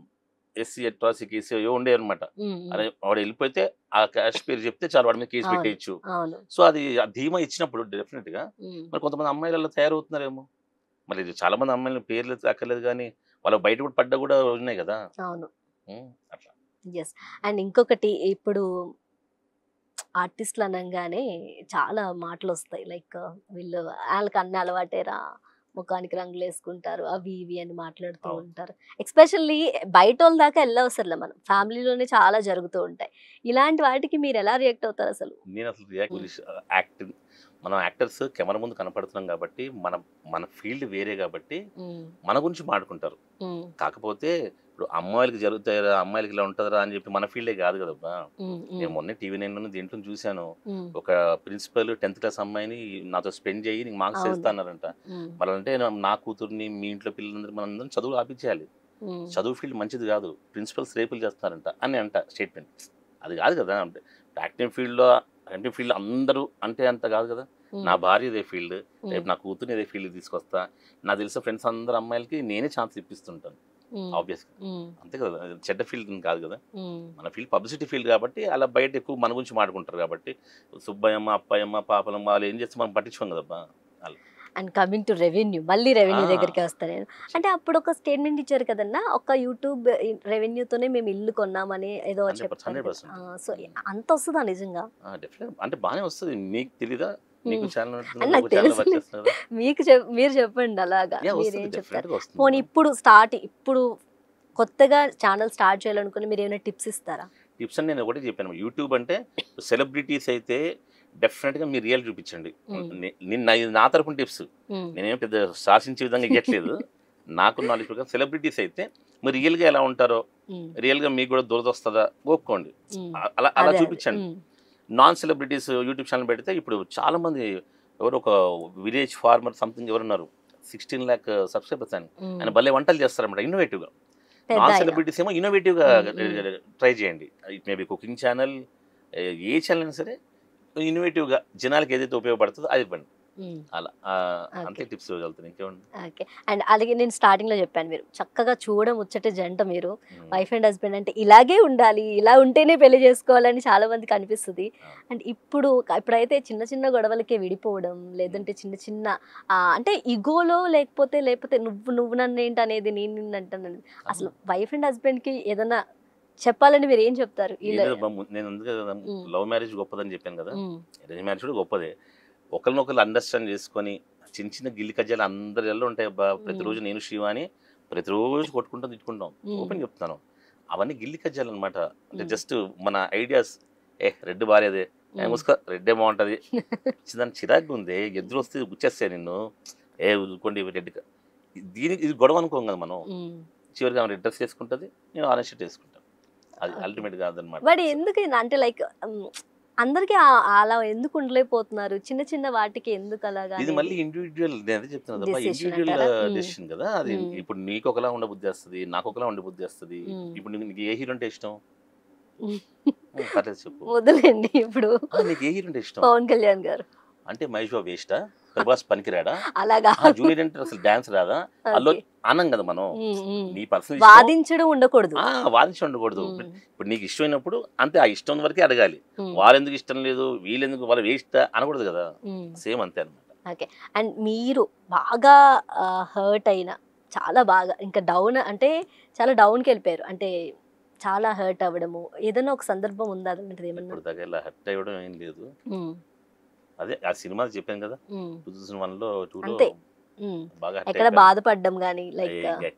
ఎస్సీ అట్రాసిటీ కేసు ఏవో ఉండేవన్నమాట. హ్మ్. హ్మ్. అరే వాడు ఎళ్ళిపోతే ఆ క్యాస్ట్ పేరు చెప్తే చాలు వాడి మీద కేస్ అవును. పెట్టేయొచ్చు. అవును. సో, అది ఆ ధీమా ఇచ్చినప్పుడు డెఫినిట్‌గా హ్మ్. మరి కొంతమంది అమ్మాయిలు అలా తయారవుతున్నారేమో. మరి ఇది చాలా మంది అమ్మాయిల పేర్లు అక్కర్లేదు గానీ, వాళ్ళకి బయట కూడా పడ్డా కూడా ఉన్నాయి గదా! అవును. అట్లా. యెస్. అండ్ ఇంకొకటి ఇప్పుడు ఆర్టిస్టులు అనంగానే చాలా మాటలొస్తాయి. లైక్ వీళ్ళు ఆళ్ళకి అన్ని అలవాటేరా, ముఖానికి రంగులేసుకుంటారు. అవి ఇవి అని మాట్లాడుతూ అవును. ఉంటారు. ఎస్పెషల్లీ బయటోళ్ళ దాకా ఎళ్ళవసరంలే మనం. ఫ్యామిలీలోనే చాలా జరుగుతూ ఉంటాయి. ఇలాంటి వాటికి మీరెలా రియాక్ట్ అవుతారసలు? నేనసలు రియాక్ట్ హ్మ్. యాక్టింగ్ మనం యాక్టర్స్ కెమెరా ముందు కనపడుతున్నాం గాబట్టి, మన మన ఫీల్డ్ వేరే గాబట్టి, హ్మ్. మన గురించి మాట్లాడుకుంటారు. హ్మ్. కాకపోతే ఇప్పుడు అమ్మాయిలకి జరుగుతాయిరా, అమ్మాయిలకి ఇలా ఉంటదిరా అని చెప్పి మన ఫీల్డే గాదు గదబ్బా! హ్మ్. నేను హ్మ్. మొన్నే టీవీ నైన్‌లోను దీంట్లోను చూసాను. హ్మ్. ఒక ప్రిన్సిపల్ 10థ్ క్లాస్ అమ్మాయిని నాతో స్పెండ్ చెయ్యి నీకు మార్క్స్ ఏస్తా అవును. అన్నారంట. హ్మ్. మరంటే నా కూతుర్ని, మీ ఇంట్లో పిల్లలందరూ మనందరం చదువులు ఆపిచ్చేయాలి. హ్మ్. చదువు ఫీల్డ్ మంచిది గాదు. ప్రిన్సిపల్స్ రేపులు చేస్తున్నారంట అని స్టేట్‌మెంట్. అది గాదు గదా! అంటే యాక్టింగ్ ఫీల్డ్ అందరూ అంటే అంత గాదు గదా! నా హ్మ్. భార్య ఇదే ఫీల్డ్. హ్మ్. రేపు నా కూతుర్ని ఇదే ఫీల్డ్‌కి తీసుకొస్తా. నాకు తెలిసిన ఫ్రెండ్స్ అందరు అమ్మాయిలకి నేనే ఛాన్స్ ఇప్పిస్తుంటాను. హ్మ్. ఆబ్వియస్‌గా. హ్మ్. అంతే కదా! చెడ్డ ఫీల్డ్ కాదు గదా! హ్మ్. మన ఫీల్డ్ పబ్లిసిటీ ఫీల్డ్ గాబట్టి అలా బయట ఎక్కువ మన గురించి మాట్లాడుకుంటారు గాబట్టి, సుబ్బయమ్మ, అప్పయమ్మ, పాపలమ్మ వాళ్ళు ఏం చేస్తే మనం పట్టించుకోం గదబ్బా! ఆళ్ళు. And coming to revenue. మళ్ళీ రెవెన్యూ ఆ! దగ్గరికే వస్తా నేను. అంటే అప్పుడు ఒక స్టేట్‌మెంట్ ఇచ్చారు కదన్నా! ఒక యూట్యూబ్ రెవెన్యూతోనే మేము ఇల్లు కొన్నామని ఏదో 100%, చెప్పారు కదా! 100%. సో, అంత వస్తదా నిజంగా? డెఫినెట్‌గా అంటే బానే వస్తది. మీకు తెలీదా? మీకు హ్మ్. ఛానెల్ నడుతుంది అని కదా! నాకు నువ్వు ఛానెల్‌లో వర్క్ తెలుసులే. చేస్తున్నావు కదా! మీరు చెప్పండి అలాగా. వస్తది. మీరేం చెప్తారు? డెఫినెట్‌గా పోనీ వస్తుందమ్మా. ఇప్పుడు కొత్తగా ఛానెల్ స్టార్ట్ చేయాలనుకుని మీరేమైనా టిప్స్ ఇస్తారా? టిప్స్ అని నేను ఒకటే చెప్పాను. యూట్యూబ్ అంటే సెలబ్రిటీస్ అయితే డెఫినెట్‌గా మీరు రియల్ చూపించండి. హ్మ్. ఇది నా తరపున టిప్స్. హ్మ్. నేనేం పెద్ద శాసించే విధంగా ఇయ్యట్లేదు. నాకున్న నాలెడ్జ్ ప్రకారం సెలబ్రిటీస్ అయితే మీరు రియల్‌గా ఎలా ఉంటారో, హ్మ్. రియల్‌గా మీకు కూడా దురదొస్తదా ఒప్పుకోండి. హ్మ్. అలా అలా అదే. చూపించండి. హ్మ్. నాన్ సెలబ్రిటీస్ యూట్యూబ్ ఛానెల్ పెడితే ఇప్పుడు చాలామంది ఎవరో ఒక విలేజ్ ఫార్మర్ సంథింగ్ ఎవరున్నారు. 16,00,000 సబ్‌స్క్రైబర్స్ ఆయన. ఆయన హ్మ్. భలే వంటలు చేస్తారన్నమాట ఇన్నోవేటివ్‌గా. నాన్ పెద్దాయన. సెలబ్రిటీస్ ఏమో ఇన్నోవేటివ్‌గా హ్మ్. హ్మ్. ట్రై చేయండి. It may be cooking channel A channel అయినా సరే ఇన్నోవేటివ్‌గా జనాలకి ఏదైతే ఉపయోగపడుతుందో అది ఇవ్వండి. అలా అంతే టిప్స్ వెళ్తాను ఇంకేముంది. ఓకే. అండ్ అలాగే నేను స్టార్టింగ్ లో చెప్పాను, మీరు చక్కగా ముచ్చటే జంట మీరు, వైఫ్ అండ్ హస్బెండ్ అంటే ఇలాగే ఉండాలి, ఇలా ఉంటేనే పెళ్లి చేసుకోవాలని చాలా మందికి అనిపిస్తుంది. అండ్ ఇప్పుడైతే చిన్న చిన్న గొడవలకే విడిపోవడం, లేదంటే చిన్న చిన్న అంటే ఇగోలో లేకపోతే నువ్వు నన్ను ఏంటి అనేది, నేను నిన్ను అంటాను. అసలు వైఫ్ అండ్ హస్బెండ్ కి ఏదైనా చెప్పాలని మీరు ఏం చెప్తారు? నేను లవ్ మ్యారేజ్ గొప్పదని చెప్పాను కదా, అరేంజ్ మ్యారేజ్ కూడా గొప్పదే. ఒకరినొకరు అండర్స్టాండ్ చేసుకొని చిన్న చిన్న గిల్లి కజ్జాలు అందరిలో ఉంటాయి. ప్రతిరోజు నేను శివ అని ప్రతిరోజు కొట్టుకుంటాం తిట్టుకుంటాం, ఓపెన్ చెప్తాను. అవన్నీ గిల్లి కజ్జాలు అనమాట. అంటే జస్ట్ మన ఐడియాస్, రెడ్ బారేదే, ముసుక రెడ్డే బాగుంటుంది, దాని చిరాకు ఉంది, ఎదురు వస్తే గుచ్చేస్తాయి నిన్ను, ఊరుకోండి రెడ్. దీనికి ఇది గొడవ అనుకోం కదా మనం. చివరికి ఆమె రెడ్ డ్రెస్ వేసుకుంటుంది, నేను ఆరెంజ్ షర్ట్ వేసుకుంటాను. అది అల్టిమేట్ కాదనమాట. బట్ ఎందుకు అంటే లైక్ అందరికి అలా ఎందుకు ఉండలేకపోతున్నారు? చిన్న చిన్న వాటికి ఎందుకు అలాగా? ఇది మళ్ళీ ఇండివిజువల్, నేను అదే చెప్తున్నాను కదా, ఇండివిజువల్ డెసిషన్ కదా అది. ఇప్పుడు నీకు ఒకలా ఉండే బుద్ధి వస్తుంది, నాకు ఒకలా ఉండే బుద్ధి వస్తుంది. ఇప్పుడు నీకు ఏ హీరో అంటే ఇష్టం? చెప్పు, వదిలేండి. ఇప్పుడు నీకు ఏ హీరో అంటే ఇష్టం? పవన్ కళ్యాణ్ గారు అంటే మహేష్ బాబు వేస్టా, ప్రభాస్ పనికిరాడా, అలాగా జూనియర్ అంటే అసలు డాన్స్ రాదా, అల్లో అనం కదా మనం. నీ పర్సనల్ వాదించడం ఉండకూడదు, వాదించి ఉండకూడదు. ఇప్పుడు నీకు ఇష్టమైనప్పుడు అంతే, ఆ ఇష్టం వరకే అడగాలి. వాళ్ళెందుకు ఇష్టం లేదు, వీళ్ళెందుకు, వాళ్ళు వేస్ట్ అనకూడదు కదా. సేమ్ అంతే అనమాట. ఓకే. అండ్ మీరు బాగా హర్ట్ అయిన, చాలా బాగా ఇంకా డౌన్ అంటే చాలా డౌన్కి వెళ్ళిపోయారు అంటే, చాలా హర్ట్ అవ్వడము ఏదైనా ఒక సందర్భం ఉందా? అదంటే ఏమన్నా ఇప్పుడు ఇలా హర్ట్ అవ్వడం ఏం లేదు. అదే ఆ సినిమా చెప్పాను కదా, 2001 లో 2 లో బాగా ఎక్కడ బాధపడ్డం గానీ, లైక్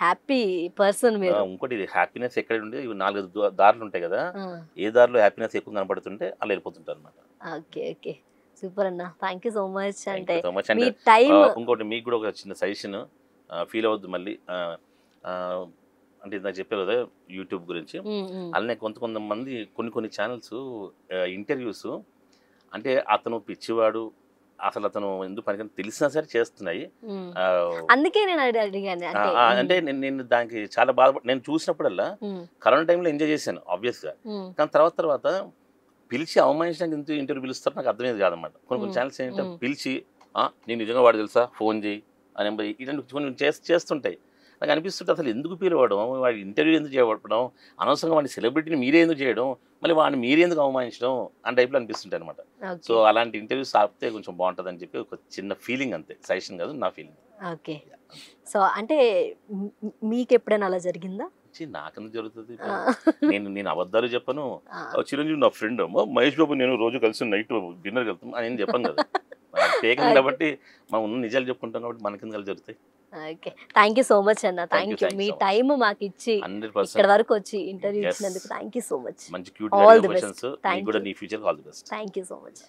హ్యాపీ పర్సన్ మీరు. ఇంకోటి హ్యాపీనెస్ ఎక్కడ ఉండే, 4 దారులు ఉంటాయి కదా, ఏ దారిలో హ్యాపీనెస్ ఎక్కువ కనపడుతుంటే అలా వెళ్ళిపోతుంటారు అనమాట. ఓకే ఓకే, సూపర్ అన్న, థ్యాంక్ యూ సో మచ్. అంటే మీ టైం. ఇంకోటి మీకు కూడా ఒక చిన్న సజెషన్, ఫీల్ అవద్దు మళ్ళీ. అంటే నాకు చెప్పే కదా యూట్యూబ్ గురించి, అలానే కొంతమంది కొన్ని ఛానల్స్ ఇంటర్వ్యూస్ అంటే అతను పిచ్చివాడు, అసలు అతను ఎందుకు పనికి తెలిసినా సరే చేస్తున్నాయి. అందుకే నేను అడిగాను. అంటే నేను దానికి చాలా నేను చూసినప్పుడల్లా కరోనా టైంలో ఎంజాయ్ చేశాను ఆబ్వియస్ గా, కానీ తర్వాత పిలిచి అవమానించడానికి ఎందుకు ఇంటర్వ్యూ పిలుస్తారు నాకు అర్థమయ్యేది కాదన్నమాట. కొన్ని ఛానల్స్ ఏంటంటే పిలిచి నేను నిజంగా వాడు తెలుసా, ఫోన్ చేయి అని ఇలాంటి కొన్ని చేస్తుంటాయి. నాకు అనిపిస్తుంటే అసలు ఎందుకు పిలవడం, వాడి ఇంటర్వ్యూ ఎందుకు చేయబడడం, అనవసరంగా వాడి సెలబ్రిటీని మీరే ఎందుకు చేయడం, మళ్ళీ వాడిని మీరే ఎందుకు అవమానించడం అని టైప్లో అనిపిస్తుంటాయి అనమాట. సో అలాంటి ఇంటర్వ్యూస్ ఆపితే కొంచెం బాగుంటుంది అని చెప్పి ఒక చిన్న ఫీలింగ్, అంతే, సజెషన్ కాదు, నా ఫీలింగ్. ఓకే. సో అంటే మీకు ఎప్పుడైనా అలా జరిగిందా? నాకెందుకు జరుగుతుంది? నేను అబద్ధాలు చెప్పను. చిరంజీవి నా ఫ్రెండ్, మహేష్ బాబు నేను రోజు కలిసి నైట్ డిన్నర్కి వెళ్తాం అని చెప్పాను కదా. ఫేక్ కాబట్టి మనం ఉన్న నిజాలు చెప్పుకుంటాం కాబట్టి మనకి కలిసి జరుగుతాయి. Okay, thank you so much అన్న. థ్యాంక్ యూ, మీ టైం మాకు ఇచ్చి ఇక్కడ వరకు వచ్చి ఇంటర్వ్యూ ఇచ్చినందుకు థ్యాంక్ యూ సో మచ్. మంచి క్యూట్ క్వశ్చన్స్, నీకు కూడా నీ future all the best. Thank you so much.